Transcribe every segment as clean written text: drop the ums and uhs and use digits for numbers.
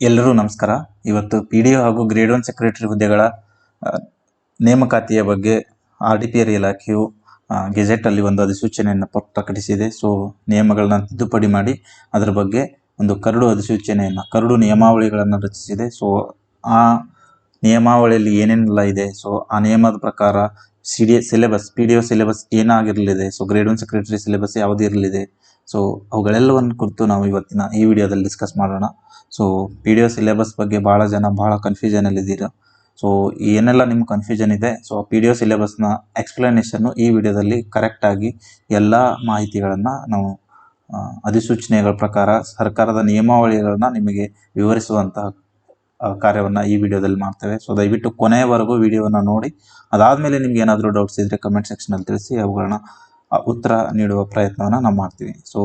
ಎಲ್ಲರೂ ನಮಸ್ಕಾರ. ಇವತ್ತು PDO ಹಾಗೂ ಗ್ರೇಡ್ 1 ಸೆಕ್ರೆಟರಿ ಹುದ್ದೆಗಳ ನೇಮಕಾತಿಯ ಬಗ್ಗೆ RDPR ಇಲಾಖೆಯು ಗೆಜೆಟಲ್ಲಿ ಒಂದು ಅಧಿಸೂಚನೆಯನ್ನು ಪ್ರಕಟಿಸಿದೆ. ಸೊ ನಿಯಮಗಳನ್ನ ತಿದ್ದುಪಡಿ ಮಾಡಿ ಅದರ ಬಗ್ಗೆ ಒಂದು ಕರಡು ನಿಯಮಾವಳಿಗಳನ್ನು ರಚಿಸಿದೆ. ಸೊ ಆ ನಿಯಮಾವಳಿಯಲ್ಲಿ ಏನೇನೆಲ್ಲ ಇದೆ, ಸೊ ಆ ನಿಯಮದ ಪ್ರಕಾರ PDO ಸಿಲೆಬಸ್ ಏನಾಗಿರಲಿದೆ, ಸೊ ಗ್ರೇಡ್ 1 ಸೆಕ್ರೆಟರಿ ಸಿಲೆಬಸ್ ಯಾವುದು ಇರಲಿದೆ, ಸೊ ಅವುಗಳೆಲ್ಲವನ್ನು ಕುರಿತು ನಾವು ಇವತ್ತಿನ ಈ ವಿಡಿಯೋದಲ್ಲಿ ಡಿಸ್ಕಸ್ ಮಾಡೋಣ. ಸೊ PDO ಸಿಲೆಬಸ್ ಬಗ್ಗೆ ಭಾಳ ಜನ ಭಾಳ ಕನ್ಫ್ಯೂಷನಲ್ಲಿದ್ದೀರಾ. ಸೊ ಏನೆಲ್ಲ ನಿಮ್ಮ ಕನ್ಫ್ಯೂಷನ್ ಇದೆ, ಸೊ PDO ಸಿಲೆಬಸ್ನ ಎಕ್ಸ್ಪ್ಲನೇಷನ್ನು ಈ ವಿಡಿಯೋದಲ್ಲಿ ಕರೆಕ್ಟಾಗಿ ಎಲ್ಲ ಮಾಹಿತಿಗಳನ್ನು ನಾವು ಅಧಿಸೂಚನೆಗಳ ಪ್ರಕಾರ ಸರ್ಕಾರದ ನಿಯಮಾವಳಿಗಳನ್ನ ನಿಮಗೆ ವಿವರಿಸುವಂತಹ ಕಾರ್ಯವನ್ನು ಈ ವಿಡಿಯೋದಲ್ಲಿ ಮಾಡ್ತೇವೆ. ಸೊ ದಯವಿಟ್ಟು ಕೊನೆಯವರೆಗೂ ವಿಡಿಯೋನ ನೋಡಿ. ಅದಾದಮೇಲೆ ನಿಮ್ಗೆ ಏನಾದರೂ ಡೌಟ್ಸ್ ಇದ್ದರೆ ಕಮೆಂಟ್ ಸೆಕ್ಷನಲ್ಲಿ ತಿಳಿಸಿ ಅವುಗಳನ್ನ ಉತ್ತರ ನೀಡುವ ಪ್ರಯತ್ನವನ್ನು ನಾವು ಮಾಡ್ತೀವಿ. ಸೊ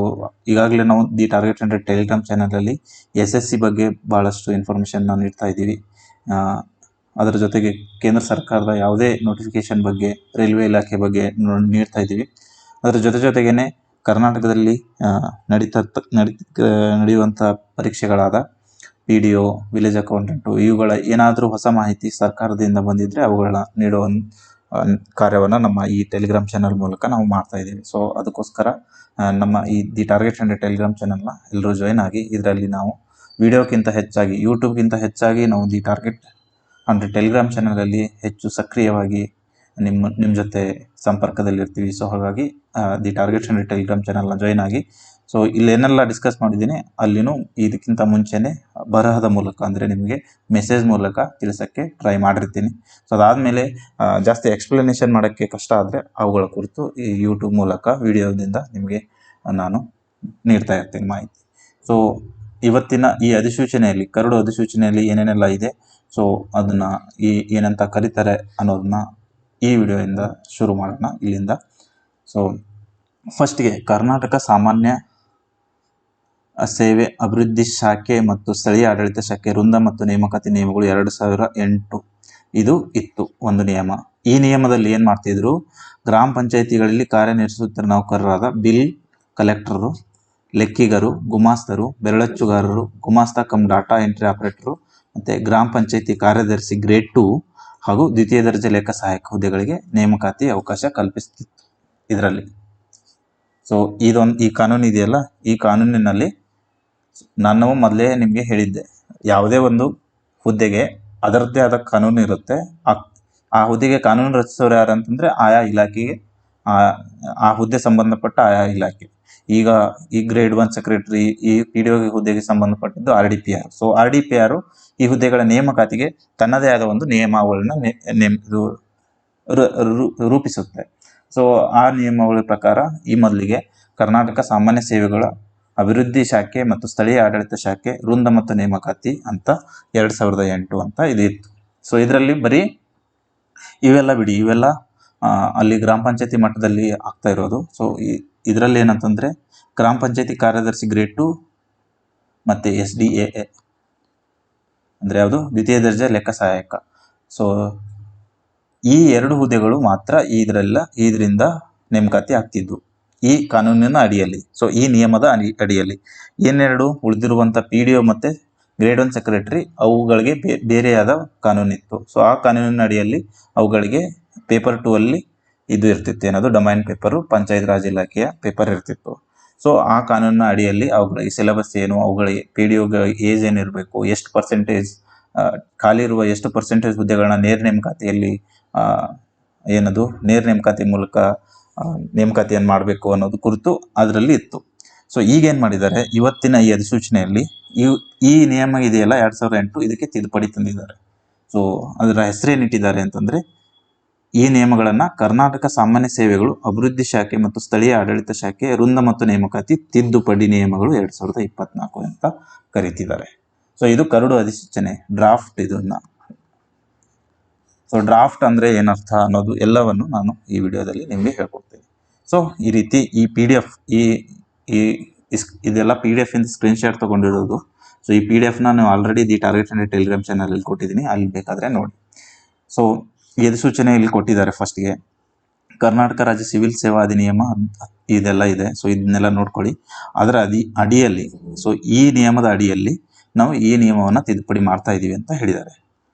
ಈಗಾಗಲೇ ನಾವು ದಿ ಟಾರ್ಗೆಟ್ 100 ಟೆಲಿಗ್ರಾಮ್ ಚಾನಲಲ್ಲಿ SSC ಬಗ್ಗೆ ಭಾಳಷ್ಟು ಇನ್ಫಾರ್ಮೇಷನ್ನ ನೀಡ್ತಾ ಇದ್ದೀವಿ. ಅದರ ಜೊತೆಗೆ ಕೇಂದ್ರ ಸರ್ಕಾರದ ಯಾವುದೇ ನೋಟಿಫಿಕೇಷನ್ ಬಗ್ಗೆ, ರೈಲ್ವೆ ಇಲಾಖೆ ಬಗ್ಗೆ ನೀಡ್ತಾ ಇದ್ದೀವಿ. ಅದರ ಜೊತೆಗೇ ಕರ್ನಾಟಕದಲ್ಲಿ ನಡೆಯುವಂಥ ಪರೀಕ್ಷೆಗಳಾದ PDO, ವಿಲೇಜ್ ಅಕೌಂಟೆಂಟು, ಇವುಗಳ ಏನಾದರೂ ಹೊಸ ಮಾಹಿತಿ ಸರ್ಕಾರದಿಂದ ಬಂದಿದ್ದರೆ ಅವುಗಳನ್ನ ನೀಡುವ ಕಾರ್ಯವನ್ನು ನಮ್ಮ ಈ ಟೆಲಿಗ್ರಾಮ್ ಚಾನಲ್ ಮೂಲಕ ನಾವು ಮಾಡ್ತಾ ಇದ್ದೀವಿ. ಸೊ ಅದಕ್ಕೋಸ್ಕರ ನಮ್ಮ ಈ ದಿ ಟಾರ್ಗೆಟ್ 100 ಟೆಲಿಗ್ರಾಮ್ ಚಾನಲ್ನ ಎಲ್ಲರೂ ಜಾಯ್ನ್ ಆಗಿ. ಇದರಲ್ಲಿ ನಾವು ವಿಡಿಯೋಕ್ಕಿಂತ ಹೆಚ್ಚಾಗಿ, ಯೂಟ್ಯೂಬ್ಗಿಂತ ಹೆಚ್ಚಾಗಿ ನಾವು ದಿ ಟಾರ್ಗೆಟ್ 100 ಟೆಲಿಗ್ರಾಮ್ ಚಾನಲಲ್ಲಿ ಹೆಚ್ಚು ಸಕ್ರಿಯವಾಗಿ ನಿಮ್ಮ ಜೊತೆ ಸಂಪರ್ಕದಲ್ಲಿರ್ತೀವಿ. ಸೊ ಹಾಗಾಗಿ ದಿ ಟಾರ್ಗೆಟ್ 100 ಟೆಲಿಗ್ರಾಮ್ ಚಾನಲ್ನ ಜಾಯ್ನ್ ಆಗಿ. ಸೊ ಇಲ್ಲೇನೆಲ್ಲ ಡಿಸ್ಕಸ್ ಮಾಡಿದ್ದೀನಿ ಅಲ್ಲಿನೂ ಇದಕ್ಕಿಂತ ಮುಂಚೆನೇ ಬರಹದ ಮೂಲಕ, ಅಂದರೆ ನಿಮಗೆ ಮೆಸೇಜ್ ಮೂಲಕ ತಿಳಿಸೋಕ್ಕೆ ಟ್ರೈ ಮಾಡಿರ್ತೀನಿ. ಸೊ ಅದಾದಮೇಲೆ ಜಾಸ್ತಿ ಎಕ್ಸ್ಪ್ಲನೇಷನ್ ಮಾಡೋಕ್ಕೆ ಕಷ್ಟ ಆದರೆ ಅವುಗಳ ಕುರಿತು ಈ ಯೂಟ್ಯೂಬ್ ಮೂಲಕ ವಿಡಿಯೋದಿಂದ ನಿಮಗೆ ನಾನು ನೀಡ್ತಾ ಇರ್ತೀನಿ ಮಾಹಿತಿ. ಸೊ ಇವತ್ತಿನ ಈ ಅಧಿಸೂಚನೆಯಲ್ಲಿ, ಕರಡು ಅಧಿಸೂಚನೆಯಲ್ಲಿ ಏನೇನೆಲ್ಲ ಇದೆ, ಸೊ ಅದನ್ನು ಏನಂತ ಕರೀತಾರೆ ಅನ್ನೋದನ್ನ ಈ ವಿಡಿಯೋಯಿಂದ ಶುರು ಮಾಡೋಣ ಇಲ್ಲಿಂದ. ಸೊ ಫಸ್ಟ್ಗೆ ಕರ್ನಾಟಕ ಸಾಮಾನ್ಯ ಸೇವೆ ಅಭಿವೃದ್ಧಿ ಶಾಖೆ ಮತ್ತು ಸ್ಥಳೀಯ ಆಡಳಿತ ಶಾಖೆ ವೃಂದ ಮತ್ತು ನೇಮಕಾತಿ ನಿಯಮಗಳು 2008 ಇದು ಇತ್ತು ಒಂದು ನಿಯಮ. ಈ ನಿಯಮದಲ್ಲಿ ಏನು ಮಾಡ್ತಿದ್ರು, ಗ್ರಾಮ ಪಂಚಾಯಿತಿಗಳಲ್ಲಿ ಕಾರ್ಯನಿರ್ವಹಿಸುತ್ತಿರುವ ನೌಕರರಾದ ಬಿಲ್ ಕಲೆಕ್ಟರು, ಲೆಕ್ಕಿಗರು, ಗುಮಾಸ್ತರು, ಬೆರಳಚ್ಚುಗಾರರು, ಗುಮಾಸ್ತ ಕಮ್ ಡಾಟಾ ಎಂಟ್ರಿ ಆಪರೇಟರು ಮತ್ತು ಗ್ರಾಮ ಪಂಚಾಯಿತಿ ಕಾರ್ಯದರ್ಶಿ ಗ್ರೇಡ್ 2 ಹಾಗೂ ದ್ವಿತೀಯ ದರ್ಜೆ ಲೆಕ್ಕ ಸಹಾಯಕ ಹುದ್ದೆಗಳಿಗೆ ನೇಮಕಾತಿ ಅವಕಾಶ ಕಲ್ಪಿಸ್ತಿತ್ತು ಇದರಲ್ಲಿ. ಸೊ ಈ ಕಾನೂನು ಇದೆಯಲ್ಲ, ಈ ಕಾನೂನಿನಲ್ಲಿ ನಾನು ಮೊದಲೇ ನಿಮಗೆ ಹೇಳಿದ್ದೆ, ಯಾವುದೇ ಒಂದು ಹುದ್ದೆಗೆ ಅದರದ್ದೇ ಆದ ಕಾನೂನು ಇರುತ್ತೆ. ಆ ಹುದ್ದೆಗೆ ಕಾನೂನು ರಚಿಸೋರು ಯಾರು ಅಂತಂದರೆ ಆಯಾ ಇಲಾಖೆಗೆ, ಆ ಹುದ್ದೆ ಸಂಬಂಧಪಟ್ಟ ಆಯಾ ಇಲಾಖೆ. ಈಗ ಈ ಗ್ರೇಡ್ 1 ಸೆಕ್ರೆಟರಿ, ಈ PDO ಹುದ್ದೆಗೆ ಸಂಬಂಧಪಟ್ಟಿದ್ದು RDPR. ಸೊ RDPR ಈ ಹುದ್ದೆಗಳ ನೇಮಕಾತಿಗೆ ತನ್ನದೇ ಆದ ಒಂದು ನಿಯಮಾವಳಿನ ರೂಪಿಸುತ್ತೆ. ಸೊ ಆ ನಿಯಮಾವಳಿ ಪ್ರಕಾರ ಈ ಮೊದಲಿಗೆ ಕರ್ನಾಟಕ ಸಾಮಾನ್ಯ ಸೇವೆಗಳ ಅಭಿವೃದ್ಧಿ ಶಾಖೆ ಮತ್ತು ಸ್ಥಳೀಯ ಆಡಳಿತ ಶಾಖೆ ವೃಂದ ಮತ್ತು ನೇಮಕಾತಿ ಅಂತ 2008 ಅಂತ ಇದು ಇತ್ತು. ಸೊ ಇದರಲ್ಲಿ ಬರೀ ಇವೆಲ್ಲ ಬಿಡಿ, ಇವೆಲ್ಲ ಅಲ್ಲಿ ಗ್ರಾಮ ಪಂಚಾಯತಿ ಮಟ್ಟದಲ್ಲಿ ಆಗ್ತಾ ಇರೋದು. ಸೊ ಇದರಲ್ಲಿ ಏನಂತಂದರೆ ಗ್ರಾಮ ಪಂಚಾಯತಿ ಕಾರ್ಯದರ್ಶಿ ಗ್ರೇಡ್ 2 ಮತ್ತು SDA ಅಂದರೆ ಯಾವುದು, ದ್ವಿತೀಯ ದರ್ಜೆ ಲೆಕ್ಕ ಸಹಾಯಕ. ಸೊ ಈ 2 ಹುದ್ದೆಗಳು ಮಾತ್ರ ಇದರಿಂದ ನೇಮಕಾತಿ ಆಗ್ತಿದ್ವು ಈ ಕಾನೂನಿನ ಅಡಿಯಲ್ಲಿ. ಸೊ ಈ ನಿಯಮದ ಅಡಿಯಲ್ಲಿ ಏನೆರಡು ಉಳಿದಿರುವಂಥ PDO ಮತ್ತು ಗ್ರೇಡ್ 1 ಸೆಕ್ರೆಟರಿ ಅವುಗಳಿಗೆ ಬೇರೆಯಾದ ಕಾನೂನಿತ್ತು. ಸೊ ಆ ಕಾನೂನಿನ ಅಡಿಯಲ್ಲಿ ಅವುಗಳಿಗೆ ಪೇಪರ್ 2 ಅಲ್ಲಿ ಇದು ಇರ್ತಿತ್ತು, ಏನದು ಡೊಮೈನ್ ಪೇಪರು, ಪಂಚಾಯತ್ ರಾಜ್ ಇಲಾಖೆಯ ಪೇಪರ್ ಇರ್ತಿತ್ತು. ಸೊ ಆ ಕಾನೂನಿನ ಅಡಿಯಲ್ಲಿ ಅವುಗಳಿಗೆ ಸಿಲೆಬಸ್ ಏನು, ಅವುಗಳಿಗೆ PDOಗೆ ಏಜ್ ಏನಿರಬೇಕು, ಎಷ್ಟು ಪರ್ಸೆಂಟೇಜ್ ಖಾಲಿ ಇರುವ ಎಷ್ಟು ಪರ್ಸೆಂಟೇಜ್ ಹುದ್ದೆಗಳನ್ನ ನೇರ ನೇಮಕಾತಿಯಲ್ಲಿ ನೇರ ನೇಮಕಾತಿ ಮೂಲಕ ನೇಮಕಾತಿಯನ್ನು ಮಾಡಬೇಕು ಅನ್ನೋದು ಕುರಿತು ಅದರಲ್ಲಿ ಇತ್ತು. ಸೊ ಈಗೇನು ಮಾಡಿದ್ದಾರೆ, ಇವತ್ತಿನ ಈ ಅಧಿಸೂಚನೆಯಲ್ಲಿ ಈ ನಿಯಮ ಇದೆಯಲ್ಲ 2008, ಇದಕ್ಕೆ ತಿದ್ದುಪಡಿ ತಂದಿದ್ದಾರೆ. ಸೊ ಅದರ ಹೆಸರೇನಿಟ್ಟಿದ್ದಾರೆ ಅಂತಂದರೆ, ಈ ನಿಯಮಗಳನ್ನು ಕರ್ನಾಟಕ ಸಾಮಾನ್ಯ ಸೇವೆಗಳು ಅಭಿವೃದ್ಧಿ ಶಾಖೆ ಮತ್ತು ಸ್ಥಳೀಯ ಆಡಳಿತ ಶಾಖೆ ವೃಂದ ಮತ್ತು ನೇಮಕಾತಿ ತಿದ್ದುಪಡಿ ನಿಯಮಗಳು 2024 ಅಂತ ಕರೀತಿದ್ದಾರೆ. ಸೊ ಇದು ಕರಡು ಅಧಿಸೂಚನೆ, ಡ್ರಾಫ್ಟ್. ಇದನ್ನು ಸೊ ಡ್ರಾಫ್ಟ್ ಅಂದರೆ ಏನರ್ಥ ಅನ್ನೋದು ಎಲ್ಲವನ್ನು ನಾನು ಈ ವಿಡಿಯೋದಲ್ಲಿ ನಿಮಗೆ ಹೇಳ್ಕೊಡ್ತೀನಿ. ಸೊ ಈ ರೀತಿ ಈ PDF ಇದೆಲ್ಲ PDF ಇಂದ ಸ್ಕ್ರೀನ್ಶಾಟ್ ತೊಗೊಂಡಿರೋದು. ಸೊ ಈ PDF ನಾನು ಆಲ್ರೆಡಿ ದಿ ಟಾರ್ಗೆಟ್ 100 ಟೆಲಿಗ್ರಾಮ್ ಚಾನಲಲ್ಲಿ ಕೊಟ್ಟಿದ್ದೀನಿ, ಅಲ್ಲಿ ಬೇಕಾದರೆ ನೋಡಿ. ಸೊ ಈ ಅಧಿಸೂಚನೆಯಲ್ಲಿ ಕೊಟ್ಟಿದ್ದಾರೆ ಫಸ್ಟ್ಗೆ ಕರ್ನಾಟಕ ರಾಜ್ಯ ಸಿವಿಲ್ ಸೇವಾ ಅಧಿನಿಯಮ ಇದೆಲ್ಲ ಇದೆ. ಸೊ ಇದನ್ನೆಲ್ಲ ನೋಡ್ಕೊಳ್ಳಿ. ಅದರ ಅಡಿಯಲ್ಲಿ, ಸೊ ಈ ನಿಯಮದ ಅಡಿಯಲ್ಲಿ ನಾವು ಈ ನಿಯಮವನ್ನು ತಿದ್ದುಪಡಿ ಮಾಡ್ತಾ ಇದ್ದೀವಿ ಅಂತ ಹೇಳಿದ್ದಾರೆ.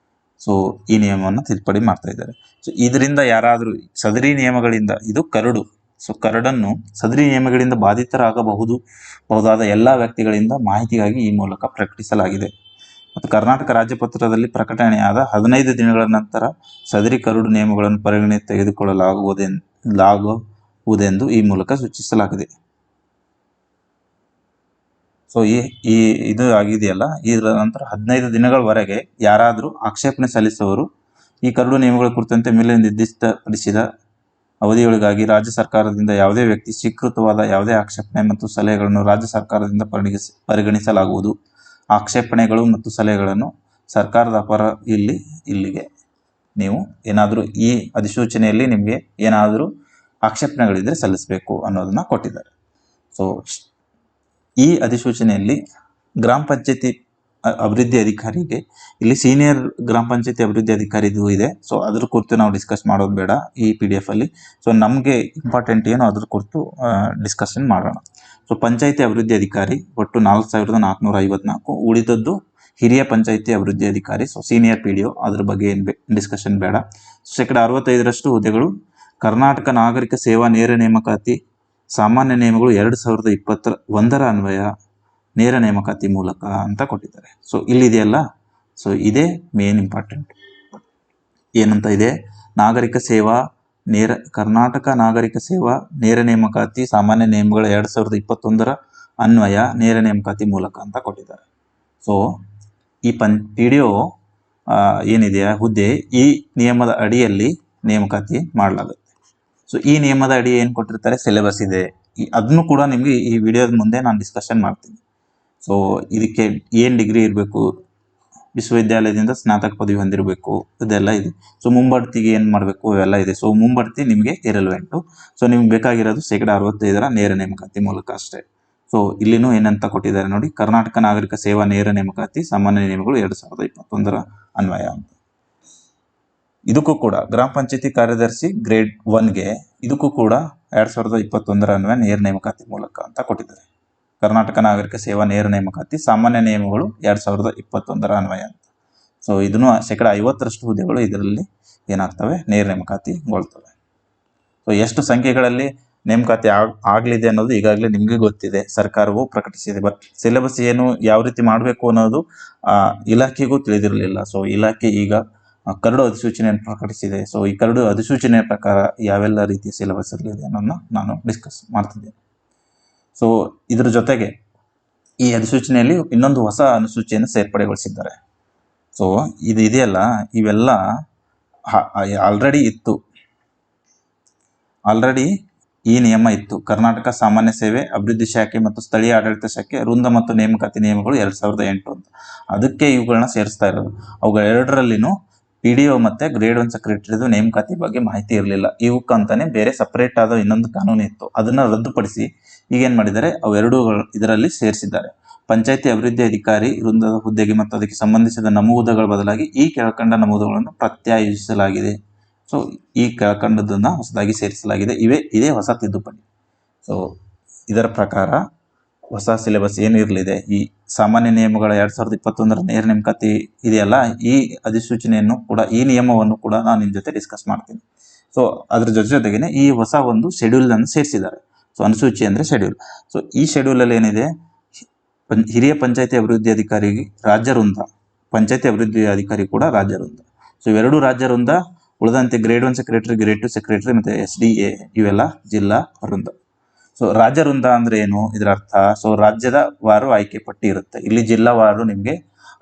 ಸೊ ಈ ನಿಯಮವನ್ನು ತಿದ್ದುಪಡಿ ಮಾಡ್ತಾ ಇದ್ದಾರೆ. ಸೊ ಇದರಿಂದ ಯಾರಾದರೂ ಸದರಿ ನಿಯಮಗಳಿಂದ, ಇದು ಕರಡು, ಸೊ ಕರಡನ್ನು ಸದರಿ ನಿಯಮಗಳಿಂದ ಬಹುದಾದ ಎಲ್ಲ ವ್ಯಕ್ತಿಗಳಿಂದ ಮಾಹಿತಿಗಾಗಿ ಈ ಮೂಲಕ ಪ್ರಕಟಿಸಲಾಗಿದೆ. ಮತ್ತು ಕರ್ನಾಟಕ ರಾಜ್ಯಪತ್ರದಲ್ಲಿ ಪ್ರಕಟಣೆಯಾದ 15 ದಿನಗಳ ನಂತರ ಸದರಿ ಕರಡು ನಿಯಮಗಳನ್ನು ಪರಿಗಣನೆ ತೆಗೆದುಕೊಳ್ಳಲಾಗುವುದೆಂದು ಈ ಮೂಲಕ ಸೂಚಿಸಲಾಗಿದೆ. ಸೊ ಇದು ಆಗಿದೆಯಲ್ಲ, ಇದರ ನಂತರ 15 ದಿನಗಳವರೆಗೆ ಯಾರಾದರೂ ಆಕ್ಷೇಪಣೆ ಸಲ್ಲಿಸುವವರು ಈ ಕರಡು ನಿಯಮಗಳ ಕುರಿತಂತೆ ಮೇಲೆ ನಿರ್ದಿಷ್ಟಪಡಿಸಿದ ಅವಧಿಯೊಳಗಾಗಿ ರಾಜ್ಯ ಸರ್ಕಾರದಿಂದ ಯಾವುದೇ ವ್ಯಕ್ತಿ ಸ್ವೀಕೃತವಾದ ಯಾವುದೇ ಆಕ್ಷೇಪಣೆ ಮತ್ತು ಸಲಹೆಗಳನ್ನು ರಾಜ್ಯ ಸರ್ಕಾರದಿಂದ ಪರಿಗಣಿಸಲಾಗುವುದು. ಆಕ್ಷೇಪಣೆಗಳು ಮತ್ತು ಸಲಹೆಗಳನ್ನು ಸರ್ಕಾರದ ಪರ ಇಲ್ಲಿಗೆ ನೀವು ಏನಾದರೂ ಈ ಅಧಿಸೂಚನೆಯಲ್ಲಿ ನಿಮಗೆ ಏನಾದರೂ ಆಕ್ಷೇಪಣೆಗಳಿದ್ದರೆ ಸಲ್ಲಿಸಬೇಕು ಅನ್ನೋದನ್ನ ಕೊಟ್ಟಿದ್ದಾರೆ. ಸೊ ಈ ಅಧಿಸೂಚನೆಯಲ್ಲಿ ಗ್ರಾಮ ಪಂಚಾಯತಿ ಅಭಿವೃದ್ಧಿ ಅಧಿಕಾರಿಗೆ ಇಲ್ಲಿ ಸೀನಿಯರ್ ಗ್ರಾಮ ಪಂಚಾಯತಿ ಅಭಿವೃದ್ಧಿ ಅಧಿಕಾರಿದು ಇದೆ. ಸೊ ಅದ್ರ ಕುರಿತು ನಾವು ಡಿಸ್ಕಸ್ ಮಾಡೋದು ಬೇಡ ಈ PDF ಅಲ್ಲಿ. ಸೊ ನಮಗೆ ಇಂಪಾರ್ಟೆಂಟ್ ಏನು ಅದ್ರ ಕುರಿತು ಡಿಸ್ಕಷನ್ ಮಾಡೋಣ. ಸೊ ಪಂಚಾಯತಿ ಅಭಿವೃದ್ಧಿ ಅಧಿಕಾರಿ ಒಟ್ಟು 4454, ಉಳಿದದ್ದು ಹಿರಿಯ ಪಂಚಾಯತಿ ಅಭಿವೃದ್ಧಿ ಅಧಿಕಾರಿ, ಸೊ ಸೀನಿಯರ್ PDO, ಅದ್ರ ಬಗ್ಗೆ ಏನು ಡಿಸ್ಕಷನ್ ಬೇಡ. 65% ಹುದ್ದೆಗಳು ಕರ್ನಾಟಕ ನಾಗರಿಕ ಸೇವಾ ನೇರ ನೇಮಕಾತಿ ಸಾಮಾನ್ಯ ನಿಯಮಗಳು 2021 ಅನ್ವಯ ನೇರ ನೇಮಕಾತಿ ಮೂಲಕ ಅಂತ ಕೊಟ್ಟಿದ್ದಾರೆ. ಸೊ ಇಲ್ಲಿದೆಯಲ್ಲ, ಸೊ ಇದೇ ಮೇನ್ ಇಂಪಾರ್ಟೆಂಟ್. ಏನಂತ ಇದೆ, ಕರ್ನಾಟಕ ನಾಗರಿಕ ಸೇವಾ ನೇರ ನೇಮಕಾತಿ ಸಾಮಾನ್ಯ ನಿಯಮಗಳ 2021 ಅನ್ವಯ ನೇರ ನೇಮಕಾತಿ ಮೂಲಕ ಅಂತ ಕೊಟ್ಟಿದ್ದಾರೆ. ಸೊ ಈ PDO ಏನಿದೆಯಾ ಹುದ್ದೆ, ಈ ನಿಯಮದ ಅಡಿಯಲ್ಲಿ ನೇಮಕಾತಿ ಮಾಡಲಾಗುತ್ತೆ. ಸೊ ಈ ನಿಯಮದ ಅಡಿ ಏನು ಕೊಟ್ಟಿರ್ತಾರೆ, ಸಿಲೆಬಸ್ ಇದೆ, ಅದನ್ನು ಕೂಡ ನಿಮಗೆ ಈ ವಿಡಿಯೋದ ಮುಂದೆ ನಾನು ಡಿಸ್ಕಷನ್ ಮಾಡ್ತೀನಿ. ಸೊ ಇದಕ್ಕೆ ಏನು ಡಿಗ್ರಿ ಇರಬೇಕು, ವಿಶ್ವವಿದ್ಯಾಲಯದಿಂದ ಸ್ನಾತಕ ಪದವಿ ಹೊಂದಿರಬೇಕು, ಇದೆಲ್ಲ ಇದೆ. ಸೊ ಮುಂಬಡ್ತಿಗೆ ಏನು ಮಾಡಬೇಕು, ಇವೆಲ್ಲ ಇದೆ. ಸೊ ಮುಂಬಡ್ತಿ ನಿಮಗೆ ಇರಲ್ವೆಂಟು. ಸೊ ನಿಮ್ಗೆ ಬೇಕಾಗಿರೋದು 65% ನೇರ ನೇಮಕಾತಿ ಮೂಲಕ ಅಷ್ಟೇ. ಸೊ ಇಲ್ಲಿನೂ ಏನಂತ ಕೊಟ್ಟಿದ್ದಾರೆ ನೋಡಿ, ಕರ್ನಾಟಕ ನಾಗರಿಕ ಸೇವಾ ನೇರ ನೇಮಕಾತಿ ಸಾಮಾನ್ಯ ನಿಯಮಗಳು 2021 ಅನ್ವಯ ಅಂತ. ಇದಕ್ಕೂ ಕೂಡ ಗ್ರಾಮ ಪಂಚಾಯತಿ ಕಾರ್ಯದರ್ಶಿ ಗ್ರೇಡ್ 1ಗೆ ಇದಕ್ಕೂ ಕೂಡ 2021 ಅನ್ವಯ ನೇರ ನೇಮಕಾತಿ ಮೂಲಕ ಅಂತ ಕೊಟ್ಟಿದ್ದಾರೆ. ಕರ್ನಾಟಕ ನಾಗರಿಕ ಸೇವಾ ನೇರ ನೇಮಕಾತಿ ಸಾಮಾನ್ಯ ನಿಯಮಗಳು 2021 ಅನ್ವಯ ಅಂತ. ಸೊ ಇದನ್ನು 50% ಹುದ್ದೆಗಳು ಇದರಲ್ಲಿ ಏನಾಗ್ತವೆ, ನೇರ ನೇಮಕಾತಿಗೊಳ್ತವೆ. ಸೊ ಎಷ್ಟು ಸಂಖ್ಯೆಗಳಲ್ಲಿ ನೇಮಕಾತಿ ಆಗಲಿದೆ ಅನ್ನೋದು ಈಗಾಗಲೇ ನಿಮಗೆ ಗೊತ್ತಿದೆ, ಸರ್ಕಾರವು ಪ್ರಕಟಿಸಿದೆ. ಬಟ್ ಸಿಲೆಬಸ್ ಏನು, ಯಾವ ರೀತಿ ಮಾಡಬೇಕು ಅನ್ನೋದು ಇಲಾಖೆಗೂ ತಿಳಿದಿರಲಿಲ್ಲ. ಸೊ ಇಲಾಖೆ ಈಗ ಕರಡು ಅಧಿಸೂಚನೆಯನ್ನು ಪ್ರಕಟಿಸಿದೆ. ಸೊ ಈ ಕರಡು ಅಧಿಸೂಚನೆಯ ಪ್ರಕಾರ ಯಾವೆಲ್ಲ ರೀತಿಯ ಸಿಲೆಬಸ್ ಇರಲಿದೆ ಅನ್ನೋದನ್ನ ನಾನು ಡಿಸ್ಕಸ್ ಮಾಡ್ತಿದ್ದೇನೆ. ಸೊ ಇದ್ರ ಜೊತೆಗೆ ಈ ಅಧಿಸೂಚನೆಯಲ್ಲಿ ಇನ್ನೊಂದು ಹೊಸ ಅನುಸೂಚಿಯನ್ನು ಸೇರ್ಪಡೆಗೊಳಿಸಿದ್ದಾರೆ. ಸೊ ಇದು ಇದೆಯಲ್ಲ, ಇವೆಲ್ಲ ಆಲ್ರೆಡಿ ಈ ನಿಯಮ ಇತ್ತು. ಕರ್ನಾಟಕ ಸಾಮಾನ್ಯ ಸೇವೆ ಅಭಿವೃದ್ಧಿ ಶಾಖೆ ಮತ್ತು ಸ್ಥಳೀಯ ಆಡಳಿತ ಶಾಖೆ ವೃಂದ ಮತ್ತು ನೇಮಕಾತಿ ನಿಯಮಗಳು 2008 ಅಂತ. ಅದಕ್ಕೆ ಇವುಗಳನ್ನ ಸೇರಿಸ್ತಾ ಇರೋದು. ಅವುಗಳ ಎರಡರಲ್ಲಿನೂ PDO ಮತ್ತು ಗ್ರೇಡ್ 1 ಸೆಕ್ರೆಟರಿದು ನೇಮಕಾತಿ ಬಗ್ಗೆ ಮಾಹಿತಿ ಇರಲಿಲ್ಲ. ಇವಕ್ಕಂತಾನೆ ಬೇರೆ ಸಪರೇಟ್ ಆದ ಇನ್ನೊಂದು ಕಾನೂನು ಇತ್ತು, ಅದನ್ನು ರದ್ದುಪಡಿಸಿ ಈಗೇನು ಮಾಡಿದ್ದಾರೆ, ಅವೆರಡೂ ಇದರಲ್ಲಿ ಸೇರಿಸಿದ್ದಾರೆ. ಪಂಚಾಯತಿ ಅಭಿವೃದ್ಧಿ ಅಧಿಕಾರಿ ವೃಂದದ ಹುದ್ದೆಗೆ ಮತ್ತು ಅದಕ್ಕೆ ಸಂಬಂಧಿಸಿದ ನಮೂದುಗಳ ಬದಲಾಗಿ ಈ ಕೆಳಕಂಡ ನಮೂದುಗಳನ್ನು ಪ್ರತ್ಯಾಯೋಜಿಸಲಾಗಿದೆ. ಸೊ ಈ ಕೆಳಕಂಡದನ್ನು ಹೊಸದಾಗಿ ಸೇರಿಸಲಾಗಿದೆ. ಇದೇ ಹೊಸ ತಿದ್ದುಪಡಿ. ಸೊ ಇದರ ಪ್ರಕಾರ ಹೊಸ ಸಿಲೆಬಸ್ ಏನು ಇರಲಿದೆ, ಈ ಸಾಮಾನ್ಯ ನಿಯಮಗಳ 2021 ನೇರ ನೇಮಕಾತಿ ಇದೆಯಲ್ಲ, ಈ ಅಧಿಸೂಚನೆಯನ್ನು ಕೂಡ, ಈ ನಿಯಮವನ್ನು ಕೂಡ ನಾನು ನಿಮ್ಮ ಜೊತೆ ಡಿಸ್ಕಸ್ ಮಾಡ್ತೀನಿ. ಸೊ ಅದ್ರ ಜೊತೆಗೇನೆ ಈ ಹೊಸ ಒಂದು ಶೆಡ್ಯೂಲನ್ನು ಸೇರಿಸಿದ್ದಾರೆ. ಸೊ ಅನುಸೂಚಿ ಅಂದರೆ ಶೆಡ್ಯೂಲ್. ಸೊ ಈ ಶೆಡ್ಯೂಲಲ್ಲಿ ಏನಿದೆ, ಹಿರಿಯ ಪಂಚಾಯತಿ ಅಭಿವೃದ್ಧಿ ಅಧಿಕಾರಿಗೆ ರಾಜ್ಯ ವೃಂದ, ಪಂಚಾಯತಿ ಅಭಿವೃದ್ಧಿ ಅಧಿಕಾರಿ ಕೂಡ ರಾಜ್ಯ ವೃಂದ. ಸೊ ಇವೆರಡೂ ರಾಜ್ಯ ವೃಂದ, ಉಳಿದಂತೆ ಗ್ರೇಡ್ 1 ಸೆಕ್ರೆಟರಿ, ಗ್ರೇಡ್ 2 ಸೆಕ್ರೆಟರಿ ಮತ್ತು SDA ಇವೆಲ್ಲ ಜಿಲ್ಲಾ ವೃಂದ. ಸೊ ರಾಜ್ಯ ವೃಂದ ಅಂದರೆ ಏನು, ಇದರ ಅರ್ಥ, ಸೊ ರಾಜ್ಯದ ವಾರು ಆಯ್ಕೆ ಪಟ್ಟಿ ಇರುತ್ತೆ. ಇಲ್ಲಿ ಜಿಲ್ಲಾವಾರು ನಿಮಗೆ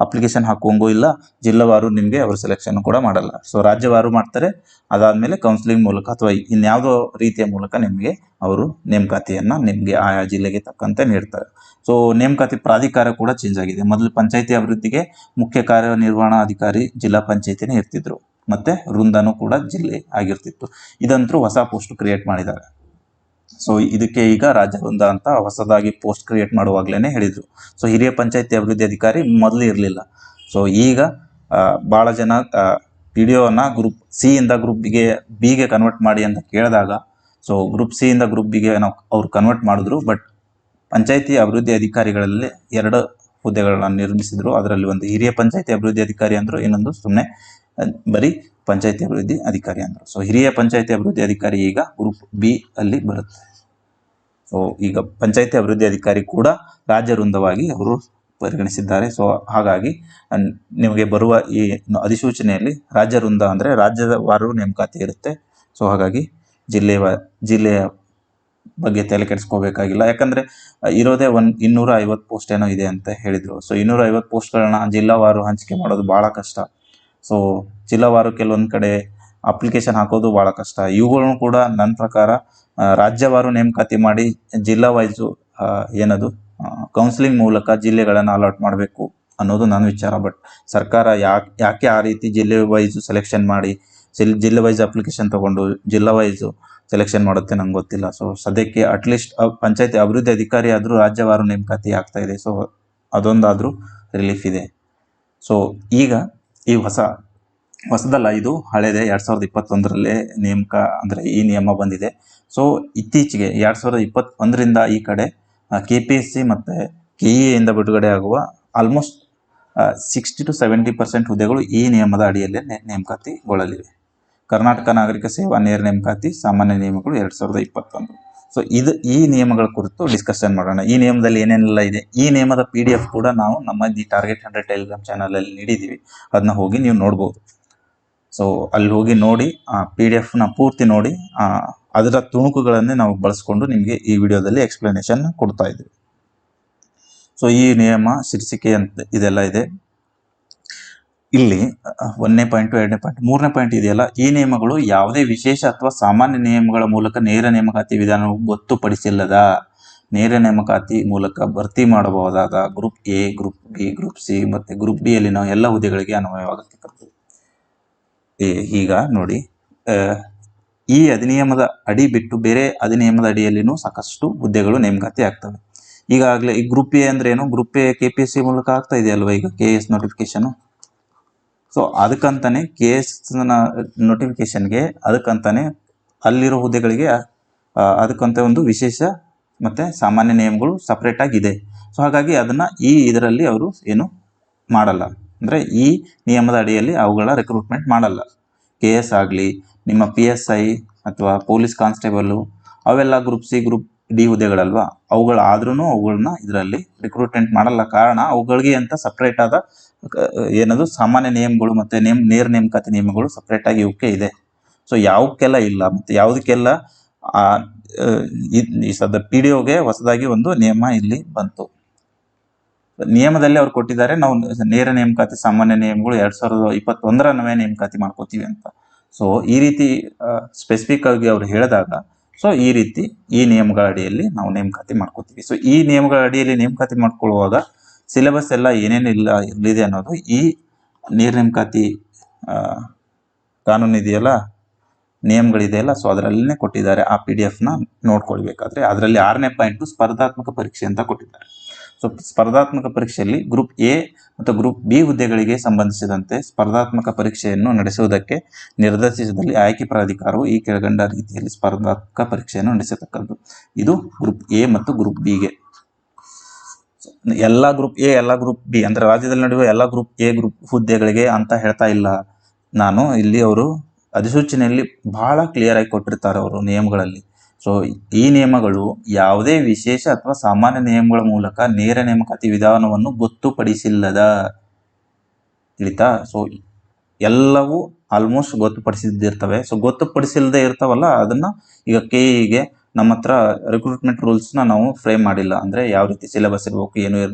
ಅಪ್ಲಿಕೇಶನ್ ಹಾಕುವಂಗೂ ಇಲ್ಲ, ಜಿಲ್ಲಾವಾರು ನಿಮಗೆ ಅವರು ಸೆಲೆಕ್ಷನ್ ಕೂಡ ಮಾಡಲ್ಲ. ಸೊ ರಾಜ್ಯವಾರು ಮಾಡ್ತಾರೆ, ಅದಾದಮೇಲೆ ಕೌನ್ಸಿಲಿಂಗ್ ಮೂಲಕ ಅಥವಾ ಇನ್ಯಾವುದೋ ರೀತಿಯ ಮೂಲಕ ನಿಮಗೆ ಅವರು ನೇಮಕಾತಿಯನ್ನು ನಿಮಗೆ ಆಯಾ ಜಿಲ್ಲೆಗೆ ತಕ್ಕಂತೆ ನೀಡ್ತಾರೆ. ಸೊ ನೇಮಕಾತಿ ಪ್ರಾಧಿಕಾರ ಕೂಡ ಚೇಂಜ್ ಆಗಿದೆ. ಮೊದಲು ಪಂಚಾಯತಿ ಅಭಿವೃದ್ಧಿಗೆ ಮುಖ್ಯ ಕಾರ್ಯನಿರ್ವಹಣಾಧಿಕಾರಿ ಜಿಲ್ಲಾ ಪಂಚಾಯತಿನೇ ಇರ್ತಿದ್ರು, ಮತ್ತು ವೃಂದನೂ ಕೂಡ ಜಿಲ್ಲೆ ಆಗಿರ್ತಿತ್ತು. ಇದಂತೂ ಹೊಸ ಪೋಸ್ಟ್ ಕ್ರಿಯೇಟ್ ಮಾಡಿದ್ದಾರೆ. ಸೊ ಇದಕ್ಕೆ ಈಗ ರಾಜ್ಯ ವೃಂದ ಅಂತ ಹೊಸದಾಗಿ ಪೋಸ್ಟ್ ಕ್ರಿಯೇಟ್ ಮಾಡುವಾಗಲೇ ಹೇಳಿದರು. ಸೊ ಹಿರಿಯ ಪಂಚಾಯತಿ ಅಭಿವೃದ್ಧಿ ಅಧಿಕಾರಿ ಮೊದಲು ಇರಲಿಲ್ಲ. ಸೊ ಈಗ ಭಾಳ ಜನ PDOವನ್ನು ಗ್ರೂಪ್ C ಇಂದ ಗ್ರೂಪ್ ಬಿಗೆ ಕನ್ವರ್ಟ್ ಮಾಡಿ ಅಂತ ಕೇಳಿದಾಗ, ಸೊ ಗ್ರೂಪ್ C ಇಂದ ಗ್ರೂಪ್ ಬಿಗೆ ಅವ್ರು ಕನ್ವರ್ಟ್ ಮಾಡಿದ್ರು. ಬಟ್ ಪಂಚಾಯತಿ ಅಭಿವೃದ್ಧಿ ಅಧಿಕಾರಿಗಳಲ್ಲಿ 2 ಹುದ್ದೆಗಳನ್ನ ನಿರ್ಮಿಸಿದ್ರು. ಅದರಲ್ಲಿ ಒಂದು ಹಿರಿಯ ಪಂಚಾಯತಿ ಅಭಿವೃದ್ಧಿ ಅಧಿಕಾರಿ ಅಂದ್ರು, ಇನ್ನೊಂದು ಸುಮ್ಮನೆ ಬರೀ ಪಂಚಾಯತಿ ಅಭಿವೃದ್ಧಿ ಅಧಿಕಾರಿ ಅಂದ್ರು. ಸೊ ಹಿರಿಯ ಪಂಚಾಯತಿ ಅಭಿವೃದ್ಧಿ ಅಧಿಕಾರಿ ಈಗ ಗ್ರೂಪ್ ಬಿ ಅಲ್ಲಿ ಬರುತ್ತೆ. ಸೊ ಈಗ ಪಂಚಾಯತಿ ಅಭಿವೃದ್ಧಿ ಅಧಿಕಾರಿ ಕೂಡ ರಾಜ್ಯ ವೃಂದವಾಗಿ ಅವರು ಪರಿಗಣಿಸಿದ್ದಾರೆ. ಸೊ ಹಾಗಾಗಿ ನಿಮಗೆ ಬರುವ ಈ ಅಧಿಸೂಚನೆಯಲ್ಲಿ ರಾಜ್ಯ ವೃಂದ ಅಂದರೆ ರಾಜ್ಯದ ವಾರು ನೇಮಕಾತಿ ಇರುತ್ತೆ. ಸೊ ಹಾಗಾಗಿ ಜಿಲ್ಲೆಯ ಬಗ್ಗೆ ತಲೆ ಕೆಡಿಸ್ಕೋಬೇಕಾಗಿಲ್ಲ. ಯಾಕಂದರೆ ಇರೋದೇ 250 ಪೋಸ್ಟ್ ಏನೋ ಇದೆ ಅಂತ ಹೇಳಿದರು. ಸೊ 250 ಪೋಸ್ಟ್ಗಳನ್ನ ಜಿಲ್ಲಾವಾರು ಹಂಚಿಕೆ ಮಾಡೋದು ಭಾಳ ಕಷ್ಟ. ಸೊ ಜಿಲ್ಲಾವಾರು ಕೆಲವೊಂದು ಕಡೆ ಅಪ್ಲಿಕೇಶನ್ ಹಾಕೋದು ಭಾಳ ಕಷ್ಟ. ಇವುಗಳನ್ನು ಕೂಡ ನನ್ನ ಪ್ರಕಾರ ರಾಜ್ಯವಾರು ನೇಮಕಾತಿ ಮಾಡಿ ಜಿಲ್ಲಾ ವೈಸು ಏನದು ಕೌನ್ಸಿಲಿಂಗ್ ಮೂಲಕ ಜಿಲ್ಲೆಗಳನ್ನು ಅಲಾಟ್ ಮಾಡಬೇಕು ಅನ್ನೋದು ನನ್ನ ವಿಚಾರ. ಬಟ್ ಸರ್ಕಾರ ಯಾಕೆ ಆ ರೀತಿ ಜಿಲ್ಲೆ ವೈಸು ಸೆಲೆಕ್ಷನ್ ಮಾಡಿ ಜಿಲ್ಲೆ ವೈಸ್ ಅಪ್ಲಿಕೇಶನ್ ತೊಗೊಂಡು ಜಿಲ್ಲಾ ವೈಸು ಸೆಲೆಕ್ಷನ್ ಮಾಡುತ್ತೆ ನಂಗೆ ಗೊತ್ತಿಲ್ಲ. ಸೊ ಸದ್ಯಕ್ಕೆ ಅಟ್ಲೀಸ್ಟ್ ಪಂಚಾಯತಿ ಅಭಿವೃದ್ಧಿ ಅಧಿಕಾರಿ ಆದರೂ ರಾಜ್ಯವಾರು ನೇಮಕಾತಿ ಆಗ್ತಾ ಇದೆ. ಸೊ ಅದೊಂದಾದರೂ ರಿಲೀಫ್ ಇದೆ. ಸೊ ಈಗ ಈ ಹೊಸದಲ್ಲ, ಇದು ಹಳೆಯದೇ. 2021ರಲ್ಲೇ ನೇಮಕ ಅಂದರೆ ಈ ನಿಯಮ ಬಂದಿದೆ. ಸೊ ಇತ್ತೀಚೆಗೆ 2021ರಿಂದ ಈ ಕಡೆ KPSC ಮತ್ತು KEAಯಿಂದ ಬಿಡುಗಡೆ ಆಗುವ ಆಲ್ಮೋಸ್ಟ್ 60 to 70% ಹುದ್ದೆಗಳು ಈ ನಿಯಮದ ಅಡಿಯಲ್ಲೇ ನೇಮಕಾತಿಗೊಳ್ಳಲಿವೆ. ಕರ್ನಾಟಕ ನಾಗರಿಕ ಸೇವಾ ನೇರ ನೇಮಕಾತಿ ಸಾಮಾನ್ಯ ನಿಯಮಗಳು 2021. ಸೊ ಈ ನಿಯಮಗಳ ಕುರಿತು ಡಿಸ್ಕಷನ್ ಮಾಡೋಣ. ಈ ನಿಯಮದಲ್ಲಿ ಏನೇನೆಲ್ಲ ಇದೆ, ಈ ನಿಯಮದ PDF ಕೂಡ ನಾವು ನಮ್ಮ ದಿ ಟಾರ್ಗೆಟ್ 100 ಟೆಲಿಗ್ರಾಮ್ ಚಾನಲಲ್ಲಿ ನೀಡಿದ್ದೀವಿ. ಅದನ್ನ ಹೋಗಿ ನೀವು ನೋಡ್ಬೋದು. ಸೊ ಅಲ್ಲಿ ಹೋಗಿ ನೋಡಿ ಆ PDF ಪೂರ್ತಿ ನೋಡಿ ಅದರ ತುಣುಕುಗಳನ್ನೇ ನಾವು ಬಳಸ್ಕೊಂಡು ನಿಮಗೆ ಈ ವಿಡಿಯೋದಲ್ಲಿ ಎಕ್ಸ್ಪ್ಲನೇಷನ್ ಕೊಡ್ತಾ ಇದ್ದೀವಿ. ಸೊ ಈ ನಿಯಮ ಶೀರ್ಷಿಕೆ ಅಂತ ಇದೆಲ್ಲ ಇದೆ. ಇಲ್ಲಿ 1ನೇ ಪಾಯಿಂಟ್, 2ನೇ ಪಾಯಿಂಟ್, 3ನೇ ಪಾಯಿಂಟ್ ಇದೆಯಲ್ಲ, ಈ ನಿಯಮಗಳು ಯಾವುದೇ ವಿಶೇಷ ಅಥವಾ ಸಾಮಾನ್ಯ ನಿಯಮಗಳ ಮೂಲಕ ನೇರ ನೇಮಕಾತಿ ವಿಧಾನವು ಗೊತ್ತುಪಡಿಸಿಲ್ಲದ ನೇರ ನೇಮಕಾತಿ ಮೂಲಕ ಭರ್ತಿ ಮಾಡಬಹುದಾದ group A, group B, group C ಮತ್ತು ಗ್ರೂಪ್ D ಯಲ್ಲಿನ ಎಲ್ಲ ಹುದ್ದೆಗಳಿಗೆ ಅನ್ವಯವಾಗತಕ್ಕದ್ದು. ಈಗ ನೋಡಿ, ಈ ಅಧಿನಿಯಮದ ಅಡಿ ಬಿಟ್ಟು ಬೇರೆ ಅಧಿನಿಯಮದ ಅಡಿಯಲ್ಲಿನೂ ಸಾಕಷ್ಟು ಹುದ್ದೆಗಳು ನೇಮಕಾತಿ ಆಗ್ತವೆ. ಈಗಾಗಲೇ ಈ ಗ್ರೂಪ್ A ಅಂದ್ರೆ ಏನು, ಗ್ರೂಪ್ A KPSC ಮೂಲಕ ಆಗ್ತಾ ಇದೆಯಲ್ವ ಈಗ KS ನೋಟಿಫಿಕೇಶನ್. ಸೊ ಅದಕ್ಕಂತಾನೆ KS ನೋಟಿಫಿಕೇಶನ್ಗೆ ಅದಕ್ಕಂತಾನೆ ಅಲ್ಲಿರೋ ಹುದ್ದೆಗಳಿಗೆ ಅದಕ್ಕಂತ ಒಂದು ವಿಶೇಷ ಮತ್ತು ಸಾಮಾನ್ಯ ನಿಯಮಗಳು ಸಪ್ರೇಟ್ ಆಗಿದೆ. ಸೊ ಹಾಗಾಗಿ ಅದನ್ನು ಇದರಲ್ಲಿ ಅವರು ಏನು ಮಾಡಲ್ಲ, ಅಂದರೆ ಈ ನಿಯಮದ ಅಡಿಯಲ್ಲಿ ಅವುಗಳ ರಿಕ್ರೂಟ್ಮೆಂಟ್ ಮಾಡಲ್ಲ. KS ಆಗಲಿ, ನಿಮ್ಮ PSI ಅಥವಾ ಪೊಲೀಸ್ ಕಾನ್ಸ್ಟೇಬಲು ಅವೆಲ್ಲ ಗ್ರೂಪ್ C, ಗ್ರೂಪ್ D ಹುದ್ದೆಗಳಲ್ವ, ಅವುಗಳನ್ನ ಇದರಲ್ಲಿ ರಿಕ್ರೂಟ್ಮೆಂಟ್ ಮಾಡಲ್ಲ. ಕಾರಣ ಅವುಗಳಿಗೆ ಅಂತ ಸಪ್ರೇಟ್ ಆದ ಏನದು ಸಾಮಾನ್ಯ ನಿಯಮಗಳು ಮತ್ತು ನೇರ ನೇಮಕಾತಿ ನಿಯಮಗಳು ಸಪ್ರೇಟ್ ಆಗಿ ಇವಕ್ಕೆ ಇದೆ. ಸೊ ಯಾವಕ್ಕೆಲ್ಲ ಇಲ್ಲ, ಮತ್ತು ಯಾವುದಕ್ಕೆಲ್ಲ ಈ ಸದ್ಯ PDOಗೆ ಹೊಸದಾಗಿ ಒಂದು ನಿಯಮ ಇಲ್ಲಿ ಬಂತು. ನಿಯಮದಲ್ಲಿ ಅವ್ರು ಕೊಟ್ಟಿದ್ದಾರೆ, ನಾವು ನೇರ ನೇಮಕಾತಿ ಸಾಮಾನ್ಯ ನಿಯಮಗಳು 2021ರ ನೇಮಕಾತಿ ಮಾಡ್ಕೋತೀವಿ ಅಂತ. ಸೊ ಈ ರೀತಿ ಸ್ಪೆಸಿಫಿಕ್ ಆಗಿ ಅವ್ರು ಹೇಳಿದಾಗ, ಸೊ ಈ ರೀತಿ ಈ ನಿಯಮಗಳ ಅಡಿಯಲ್ಲಿ ನಾವು ನೇಮಕಾತಿ ಮಾಡ್ಕೋತೀವಿ. ಸೊ ಈ ನಿಯಮಗಳ ಅಡಿಯಲ್ಲಿ ನೇಮಕಾತಿ ಮಾಡ್ಕೊಳ್ಳುವಾಗ ಸಿಲೆಬಸ್ ಎಲ್ಲ ಏನೇನು ಇರಲಿದೆ ಅನ್ನೋದು ಈ ನೇರ ನೇಮಕಾತಿ ಕಾನೂನು ಇದೆಯಲ್ಲ, ನಿಯಮಗಳಿದೆಯಲ್ಲ, ಸೊ ಅದರಲ್ಲೇ ಕೊಟ್ಟಿದ್ದಾರೆ. ಆ PDF ನೋಡ್ಕೊಳ್ಬೇಕಾದ್ರೆ ಅದರಲ್ಲಿ 6ನೇ ಪಾಯಿಂಟು ಸ್ಪರ್ಧಾತ್ಮಕ ಪರೀಕ್ಷೆ ಅಂತ ಕೊಟ್ಟಿದ್ದಾರೆ. ಸೊ ಸ್ಪರ್ಧಾತ್ಮಕ ಪರೀಕ್ಷೆಯಲ್ಲಿ ಗ್ರೂಪ್ A ಮತ್ತು ಗ್ರೂಪ್ B ಹುದ್ದೆಗಳಿಗೆ ಸಂಬಂಧಿಸಿದಂತೆ ಸ್ಪರ್ಧಾತ್ಮಕ ಪರೀಕ್ಷೆಯನ್ನು ನಡೆಸುವುದಕ್ಕೆ ನಿರ್ದೇಶಿಸಿದಲ್ಲಿ ಆಯ್ಕೆ ಪ್ರಾಧಿಕಾರವು ಈ ಕೆಳಗಂಡ ರೀತಿಯಲ್ಲಿ ಸ್ಪರ್ಧಾತ್ಮಕ ಪರೀಕ್ಷೆಯನ್ನು ನಡೆಸತಕ್ಕದ್ದು. ಇದು ಗ್ರೂಪ್ A ಮತ್ತು ಗ್ರೂಪ್ Bಗೆ. ಎಲ್ಲ ಗ್ರೂಪ್ A, ಎಲ್ಲ ಗ್ರೂಪ್ B ಅಂದರೆ ರಾಜ್ಯದಲ್ಲಿ ನಡೆಯುವ ಎಲ್ಲ ಗ್ರೂಪ್ A ಗ್ರೂಪ್ ಹುದ್ದೆಗಳಿಗೆ ಅಂತ ಹೇಳ್ತಾ ಇಲ್ಲ ನಾನು. ಇಲ್ಲಿ ಅವರು ಅಧಿಸೂಚನೆಯಲ್ಲಿ ಬಹಳ ಕ್ಲಿಯರ್ ಆಗಿ ಕೊಟ್ಟಿರ್ತಾರೆ ಅವರು ನಿಯಮಗಳಲ್ಲಿ. ಸೊ ಈ ನಿಯಮಗಳು ಯಾವುದೇ ವಿಶೇಷ ಅಥವಾ ಸಾಮಾನ್ಯ ನಿಯಮಗಳ ಮೂಲಕ ನೇರ ನೇಮಕಾತಿ ವಿಧಾನವನ್ನು ಗೊತ್ತುಪಡಿಸಿಲ್ಲದ, ತಿಳಿತಾ. ಸೊ ಎಲ್ಲವೂ ಆಲ್ಮೋಸ್ಟ್ ಗೊತ್ತುಪಡಿಸಿದ್ದಿರ್ತವೆ. ಸೊ ಗೊತ್ತುಪಡಿಸಿಲ್ಲದೆ ಇರ್ತಾವಲ್ಲ, ಅದನ್ನು ಈಗ KEಗೆ ನಮ್ಮ ಹತ್ರ ರಿಕ್ರೂಟ್ಮೆಂಟ್ ರೂಲ್ಸ್ನ ನಾವು ಫ್ರೇಮ್ ಮಾಡಿಲ್ಲ, ಅಂದರೆ ಯಾವ ರೀತಿ ಸಿಲೆಬಸ್ ಇರಬೇಕು,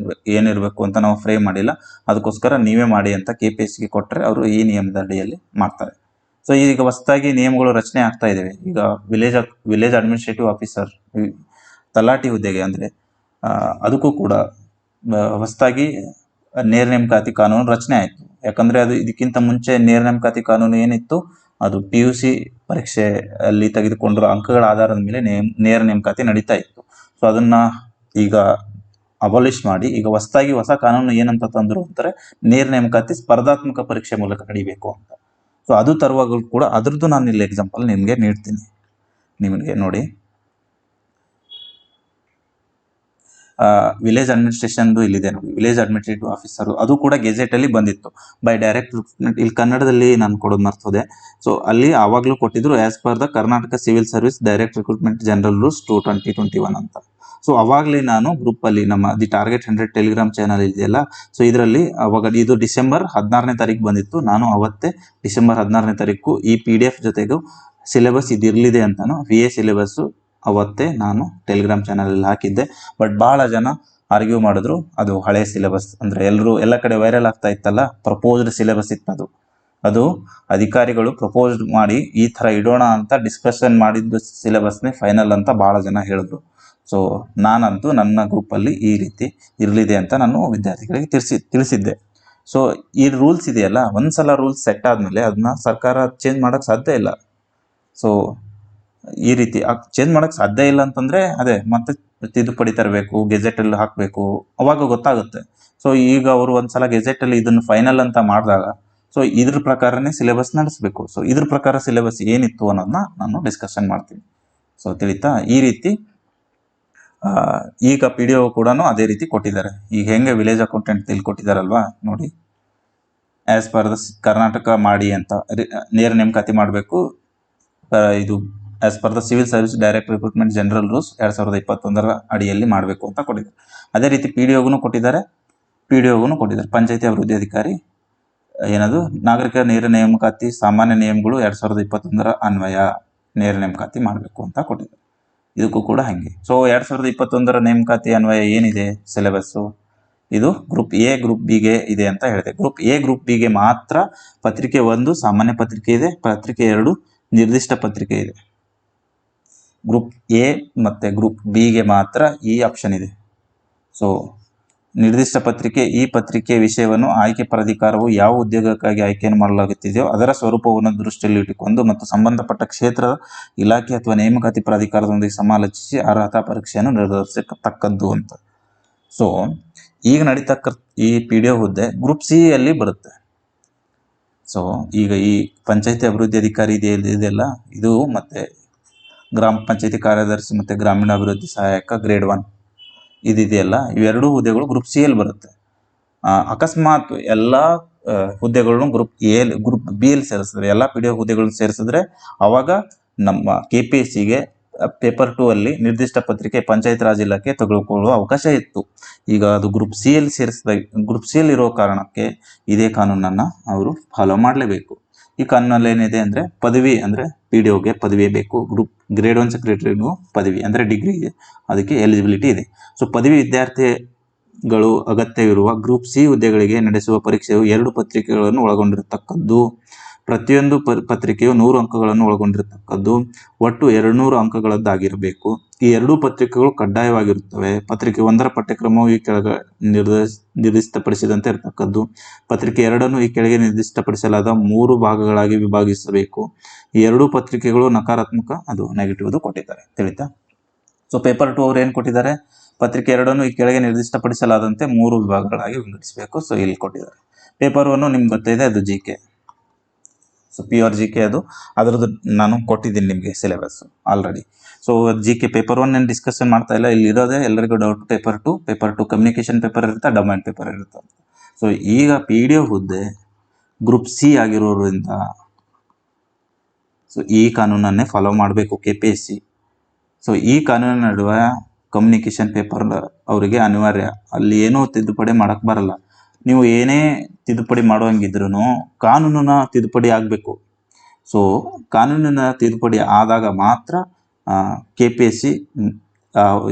ಏನಿರಬೇಕು ಅಂತ ನಾವು ಫ್ರೇಮ್ ಮಾಡಿಲ್ಲ. ಅದಕ್ಕೋಸ್ಕರ ನೀವೇ ಮಾಡಿ ಅಂತ KPSCಗೆ ಕೊಟ್ಟರೆ ಅವರು ಈ ನಿಯಮದ ಅಡಿಯಲ್ಲಿ ಮಾಡ್ತಾರೆ. ಸೊ ಈಗ ಹೊಸದಾಗಿ ನಿಯಮಗಳು ರಚನೆ ಆಗ್ತಾ ಇದ್ದಾವೆ. ಈಗ ವಿಲೇಜ್ ಅಡ್ಮಿನಿಸ್ಟ್ರೇಟಿವ್ ಆಫೀಸರ್ ತಲಾಟಿ ಹುದ್ದೆಗೆ ಅಂದರೆ ಅದಕ್ಕೂ ಕೂಡ ಹೊಸದಾಗಿ ನೇರ ನೇಮಕಾತಿ ಕಾನೂನು ರಚನೆ ಆಯಿತು. ಯಾಕಂದರೆ ಅದು ಇದಕ್ಕಿಂತ ಮುಂಚೆ ನೇರ ನೇಮಕಾತಿ ಕಾನೂನು ಏನಿತ್ತು, ಅದು PUC ಪರೀಕ್ಷೆಯಲ್ಲಿ ತೆಗೆದುಕೊಂಡಿರೋ ಅಂಕಗಳ ಆಧಾರದ ಮೇಲೆ ನೇರ ನೇಮಕಾತಿ ನಡೀತಾ ಇತ್ತು. ಸೊ ಅದನ್ನು ಈಗ ಅಬಾಲಿಷ್ ಮಾಡಿ ಈಗ ಹೊಸದಾಗಿ ಹೊಸ ಕಾನೂನು ಏನಂತ ತಂದರು ಅಂತಾರೆ, ನೇರ ನೇಮಕಾತಿ ಸ್ಪರ್ಧಾತ್ಮಕ ಪರೀಕ್ಷೆ ಮೂಲಕ ನಡಿಬೇಕು ಅಂತ. ಸೊ ಅದು ತರುವಾಗಲೂ ಕೂಡ ಅದ್ರದ್ದು ನಾನು ಇಲ್ಲಿ ಎಕ್ಸಾಂಪಲ್ ನಿಮಗೆ ನೀಡ್ತೀನಿ. ನಿಮಗೆ ನೋಡಿ, ವಿಲೇಜ್ ಅಡ್ಮಿನಿಸ್ಟ್ರೇಷನ್ದು ಇಲ್ಲಿದೆ ನೋಡಿ, ವಿಲೇಜ್ ಅಡ್ಮಿನಿಸ್ಟ್ರೇಟಿವ್ ಆಫೀಸರ್, ಅದು ಕೂಡ ಗೆಜೆಟ್ ಅಲ್ಲಿ ಬಂದಿತ್ತು ಬೈ ಡೈರೆಕ್ಟ್ ರಿಕ್ರೂಟ್ಮೆಂಟ್. ಇಲ್ಲಿ ಕನ್ನಡದಲ್ಲಿ ನಾನು ಕೊಡೋದು ಮರ್ತೋದೆ. ಸೊ ಅಲ್ಲಿ ಆವಾಗಲೂ ಕೊಟ್ಟಿದ್ರು, as per the Karnataka civil service direct recruitment general rules 2021 ಅಂತ. ಸೊ ಅವಾಗಲೇ ನಾನು ಗ್ರೂಪ್ ಅಲ್ಲಿ ನಮ್ಮ ದಿ ಟಾರ್ಗೆಟ್ 100 ಟೆಲಿಗ್ರಾಮ್ ಚಾನಲ್ ಇದೆಯಲ್ಲ, ಸೊ ಇದರಲ್ಲಿ ಅವಾಗ ಇದು ಡಿಸೆಂಬರ್ 16ನೇ ತಾರೀಕು ಬಂದಿತ್ತು. ನಾನು ಅವತ್ತೇ ಡಿಸೆಂಬರ್ 16ನೇ ತಾರೀಕು ಈ PDF ಜೊತೆಗೂ ಸಿಲೆಬಸ್ ಇದಿರಲಿದೆ ಅಂತಾನು VA ಸಿಲೆಬಸ್ ಅವತ್ತೇ ನಾನು ಟೆಲಿಗ್ರಾಮ್ ಚಾನಲಲ್ಲಿ ಹಾಕಿದ್ದೆ. ಬಟ್ ಭಾಳ ಜನ ಆರ್ಗ್ಯೂ ಮಾಡಿದ್ರು, ಅದು ಹಳೆ ಸಿಲೆಬಸ್ ಅಂದರೆ ಎಲ್ಲ ಕಡೆ ವೈರಲ್ ಆಗ್ತಾ ಇತ್ತಲ್ಲ, ಪ್ರಪೋಸ್ಡ್ ಸಿಲೆಬಸ್ ಇತ್ತು. ಅದು ಅಧಿಕಾರಿಗಳು ಪ್ರಪೋಸ್ಡ್ ಮಾಡಿ ಈ ಥರ ಇಡೋಣ ಅಂತ ಡಿಸ್ಕಷನ್ ಮಾಡಿದ್ದು ಸಿಲೆಬಸ್ನೇ ಫೈನಲ್ ಅಂತ ಭಾಳ ಜನ ಹೇಳಿದ್ರು. ಸೊ ನಾನಂತೂ ನನ್ನ ಗ್ರೂಪಲ್ಲಿ ಈ ರೀತಿ ಇರಲಿದೆ ಅಂತ ನಾನು ವಿದ್ಯಾರ್ಥಿಗಳಿಗೆ ತಿಳಿಸಿದ್ದೆ. ಸೊ ಈ ರೂಲ್ಸ್ ಇದೆಯಲ್ಲ, ಒಂದ್ಸಲ ರೂಲ್ಸ್ ಸೆಟ್ ಆದಮೇಲೆ ಅದನ್ನ ಸರ್ಕಾರ ಚೇಂಜ್ ಮಾಡೋಕ್ಕೆ ಸಾಧ್ಯ ಇಲ್ಲ. ಸೊ ಈ ರೀತಿ ಚೇಂಜ್ ಮಾಡೋಕ್ಕೆ ಸಾಧ್ಯ ಇಲ್ಲ ಅಂತಂದರೆ ಅದೇ ಮತ್ತೆ ತಿದ್ದುಪಡಿ ತರಬೇಕು, ಗೆಜೆಟಲ್ಲಿ ಹಾಕಬೇಕು, ಅವಾಗ ಗೊತ್ತಾಗುತ್ತೆ. ಸೊ ಈಗ ಅವರು ಒಂದ್ಸಲ ಗೆಜೆಟಲ್ಲಿ ಇದನ್ನು ಫೈನಲ್ ಅಂತ ಮಾಡಿದಾಗ ಸೊ ಇದ್ರ ಪ್ರಕಾರನೇ ಸಿಲೆಬಸ್ ನಡೆಸಬೇಕು. ಸೊ ಇದ್ರ ಪ್ರಕಾರ ಸಿಲೆಬಸ್ ಏನಿತ್ತು ಅನ್ನೋದನ್ನ ನಾನು ಡಿಸ್ಕಷನ್ ಮಾಡ್ತೀನಿ. ಸೊ ತಿಳಿತಾ? ಈ ರೀತಿ ಈಗ PDO ಕೂಡ ಅದೇ ರೀತಿ ಕೊಟ್ಟಿದ್ದಾರೆ. ಈಗ ಹೆಂಗೆ ವಿಲೇಜ್ ಅಕೌಂಟೆಂಟ್ ಇಲ್ಲಿ ಕೊಟ್ಟಿದ್ದಾರಲ್ವಾ ನೋಡಿ, ಆಸ್ ಪರ್ ದ ಕರ್ನಾಟಕ ಮಾಡಿ ಅಂತ ನೇರ ನೇಮಕಾತಿ ಮಾಡಬೇಕು, ಇದು as per the civil service direct recruitment general rules 2021 ಅಡಿಯಲ್ಲಿ ಮಾಡಬೇಕು ಅಂತ ಕೊಟ್ಟಿದ್ದಾರೆ. ಅದೇ ರೀತಿ PDOಗೂ ಕೊಟ್ಟಿದ್ದಾರೆ, ಪಂಚಾಯತಿ ಅಭಿವೃದ್ಧಿ ಅಧಿಕಾರಿ ಏನದು ನಾಗರಿಕ ನೇರ ನೇಮಕಾತಿ ಸಾಮಾನ್ಯ ನಿಯಮಗಳು 2021 ಅನ್ವಯ ನೇರ ನೇಮಕಾತಿ ಮಾಡಬೇಕು ಅಂತ ಕೊಟ್ಟಿದ್ದಾರೆ. ಇದಕ್ಕೂ ಕೂಡ ಹಾಗೆ. ಸೊ 2021 ನೇಮಕಾತಿ ಅನ್ವಯ ಏನಿದೆ ಸಿಲೆಬಸ್ಸು, ಇದು ಗ್ರೂಪ್ A ಗ್ರೂಪ್ Bಗೆ ಇದೆ ಅಂತ ಹೇಳಿದೆ. ಗ್ರೂಪ್ A ಗ್ರೂಪ್ Bಗೆ ಮಾತ್ರ ಪತ್ರಿಕೆ 1 ಸಾಮಾನ್ಯ ಪತ್ರಿಕೆ ಇದೆ, ಪತ್ರಿಕೆ 2 ನಿರ್ದಿಷ್ಟ ಪತ್ರಿಕೆ ಇದೆ. ಗ್ರೂಪ್ A ಮತ್ತು ಗ್ರೂಪ್ Bಗೆ ಮಾತ್ರ ಈ ಆಪ್ಷನ್ ಇದೆ. ಸೊ ನಿರ್ದಿಷ್ಟ ಪತ್ರಿಕೆ, ಈ ಪತ್ರಿಕೆ ವಿಷಯವನ್ನು ಆಯ್ಕೆ ಪ್ರಾಧಿಕಾರವು ಯಾವ ಉದ್ಯೋಗಕ್ಕಾಗಿ ಆಯ್ಕೆಯನ್ನು ಮಾಡಲಾಗುತ್ತಿದೆಯೋ ಅದರ ಸ್ವರೂಪವನ್ನು ದೃಷ್ಟಿಯಲ್ಲಿ ಇಟ್ಟುಕೊಂಡು ಮತ್ತು ಸಂಬಂಧಪಟ್ಟ ಕ್ಷೇತ್ರದ ಇಲಾಖೆ ಅಥವಾ ನೇಮಕಾತಿ ಪ್ರಾಧಿಕಾರದೊಂದಿಗೆ ಸಮಾಲೋಚಿಸಿ ಅರ್ಹತಾ ಪರೀಕ್ಷೆಯನ್ನು ನಿರ್ಧರಿಸತಕ್ಕದ್ದು ಅಂತ. ಸೊ ಈಗ ನಡೀತಕ್ಕ ಈ PDO ಹುದ್ದೆ ಗ್ರೂಪ್ C ಅಲ್ಲಿ ಬರುತ್ತೆ. ಸೊ ಈಗ ಈ ಪಂಚಾಯತಿ ಅಭಿವೃದ್ಧಿ ಅಧಿಕಾರಿ ಇದೆಯಲ್ಲ, ಇದು ಮತ್ತೆ ಗ್ರಾಮ ಪಂಚಾಯತಿ ಕಾರ್ಯದರ್ಶಿ ಮತ್ತು ಗ್ರಾಮೀಣಾಭಿವೃದ್ಧಿ ಸಹಾಯಕ ಗ್ರೇಡ್ 1 ಇದೆಯಲ್ಲ, ಇವೆರಡೂ ಹುದ್ದೆಗಳು ಗ್ರೂಪ್ C ಅಲ್ಲಿ ಬರುತ್ತೆ. ಅಕಸ್ಮಾತ್ ಎಲ್ಲ ಹುದ್ದೆಗಳನ್ನು ಗ್ರೂಪ್ B ಅಲ್ಲಿ ಸೇರಿಸಿದ್ರೆ, ಎಲ್ಲ PDO ಹುದ್ದೆಗಳನ್ನು ಸೇರಿಸಿದ್ರೆ ಅವಾಗ ನಮ್ಮ KPSCಗೆ ಪೇಪರ್ 2 ಅಲ್ಲಿ ನಿರ್ದಿಷ್ಟ ಪತ್ರಿಕೆ ಪಂಚಾಯತ್ ರಾಜ್ ಇಲಾಖೆ ತೆಗೆದುಕೊಳ್ಳುವ ಅವಕಾಶ ಇತ್ತು. ಈಗ ಅದು ಗ್ರೂಪ್ C ಅಲ್ಲಿ ಗ್ರೂಪ್ C ಅಲ್ಲಿ ಇರೋ ಕಾರಣಕ್ಕೆ ಇದೇ ಕಾನೂನನ್ನು ಅವರು ಫಾಲೋ ಮಾಡಲೇಬೇಕು. ಈ ಕಾನೂನಲ್ಲಿ ಏನಿದೆ ಅಂದರೆ ಪದವಿ, ಅಂದರೆ PDOಗೆ ಪದವಿ ಬೇಕು, ಗ್ರೇಡ್ 1 ಸೆಕ್ರೆಟರಿಗೂ ಪದವಿ ಅಂದರೆ ಡಿಗ್ರಿ ಇದೆ, ಅದಕ್ಕೆ ಎಲಿಜಿಬಿಲಿಟಿ ಇದೆ. ಸೊ ಪದವಿ ವಿದ್ಯಾರ್ಥಿಗಳು ಅಗತ್ಯವಿರುವ ಗ್ರೂಪ್ C ಹುದ್ದೆಗಳಿಗೆ ನಡೆಸುವ ಪರೀಕ್ಷೆಯು 2 ಪತ್ರಿಕೆಗಳನ್ನು ಒಳಗೊಂಡಿರತಕ್ಕದ್ದು. ಪ್ರತಿಯೊಂದು ಪತ್ರಿಕೆಯು 100 ಅಂಕಗಳನ್ನು ಒಳಗೊಂಡಿರತಕ್ಕದ್ದು, ಒಟ್ಟು 200 ಅಂಕಗಳದ್ದಾಗಿರಬೇಕು. ಈ 2 ಪತ್ರಿಕೆಗಳು ಕಡ್ಡಾಯವಾಗಿರುತ್ತವೆ. ಪತ್ರಿಕೆ 1ರ ಪಠ್ಯಕ್ರಮವು ಈ ಕೆಳಗೆ ನಿರ್ದಿಷ್ಟಪಡಿಸಿದಂತೆ ಇರತಕ್ಕದ್ದು. ಪತ್ರಿಕೆ 2ಅನ್ನು ಈ ಕೆಳಗೆ ನಿರ್ದಿಷ್ಟಪಡಿಸಲಾದ 3 ಭಾಗಗಳಾಗಿ ವಿಭಾಗಿಸಬೇಕು. ಈ 2 ಪತ್ರಿಕೆಗಳು ನಕಾರಾತ್ಮಕ, ಅದು ನೆಗೆಟಿವ್ ಕೊಟ್ಟಿದ್ದಾರೆ. ತಿಳಿತಾ? ಸೊ ಪೇಪರ್ 2 ಅವ್ರು ಏನು ಕೊಟ್ಟಿದ್ದಾರೆ, ಪತ್ರಿಕೆ 2ಅನ್ನು ಈ ಕೆಳಗೆ ನಿರ್ದಿಷ್ಟಪಡಿಸಲಾದಂತೆ 3 ವಿಭಾಗಗಳಾಗಿ ವಿಂಗಡಿಸಬೇಕು. ಸೊ ಇಲ್ಲಿ ಕೊಟ್ಟಿದ್ದಾರೆ. ಪೇಪರ್ 1 ನಿಮ್ಗೆ ಗೊತ್ತಿದೆ, ಅದು GK. ಸೊ ಪ್ಯೂರ್ GK ಅದರದ್ದು ನಾನು ಕೊಟ್ಟಿದ್ದೀನಿ ನಿಮಗೆ syllabus already. So GK paper 1 ಏನು ಡಿಸ್ಕಷನ್ ಮಾಡ್ತಾ ಇಲ್ಲ, ಇಲ್ಲಿ ಇರೋದೇ ಎಲ್ಲರಿಗೂ ಡೌಟ್. ಪೇಪರ್ 2 ಕಮ್ಯುನಿಕೇಷನ್ ಪೇಪರ್ ಇರುತ್ತೆ, ಡೊಮೈನ್ ಪೇಪರ್ ಇರುತ್ತೆ. ಸೊ ಈಗ PDO ಹುದ್ದೆ ಗ್ರೂಪ್ C ಆಗಿರೋದ್ರಿಂದ ಸೊ ಈ ಕಾನೂನನ್ನೇ ಫಾಲೋ ಮಾಡಬೇಕು KPSC. ಸೊ ಈ ಕಾನೂನಿನ ನಡುವೆ ಕಮ್ಯುನಿಕೇಷನ್ ಪೇಪರ್ ಅವರಿಗೆ ಅನಿವಾರ್ಯ. ಅಲ್ಲಿ ಏನೂ ತಿದ್ದುಪಡಿ ಮಾಡೋಕ್ಕೆ ಬರಲ್ಲ. ನೀವು ಏನೇ ತಿದ್ದುಪಡಿ ಮಾಡುವಂಗಿದ್ರೂ ಕಾನೂನಿನ ತಿದ್ದುಪಡಿ ಆಗಬೇಕು. ಸೊ ಕಾನೂನಿನ ತಿದ್ದುಪಡಿ ಆದಾಗ ಮಾತ್ರ KPSC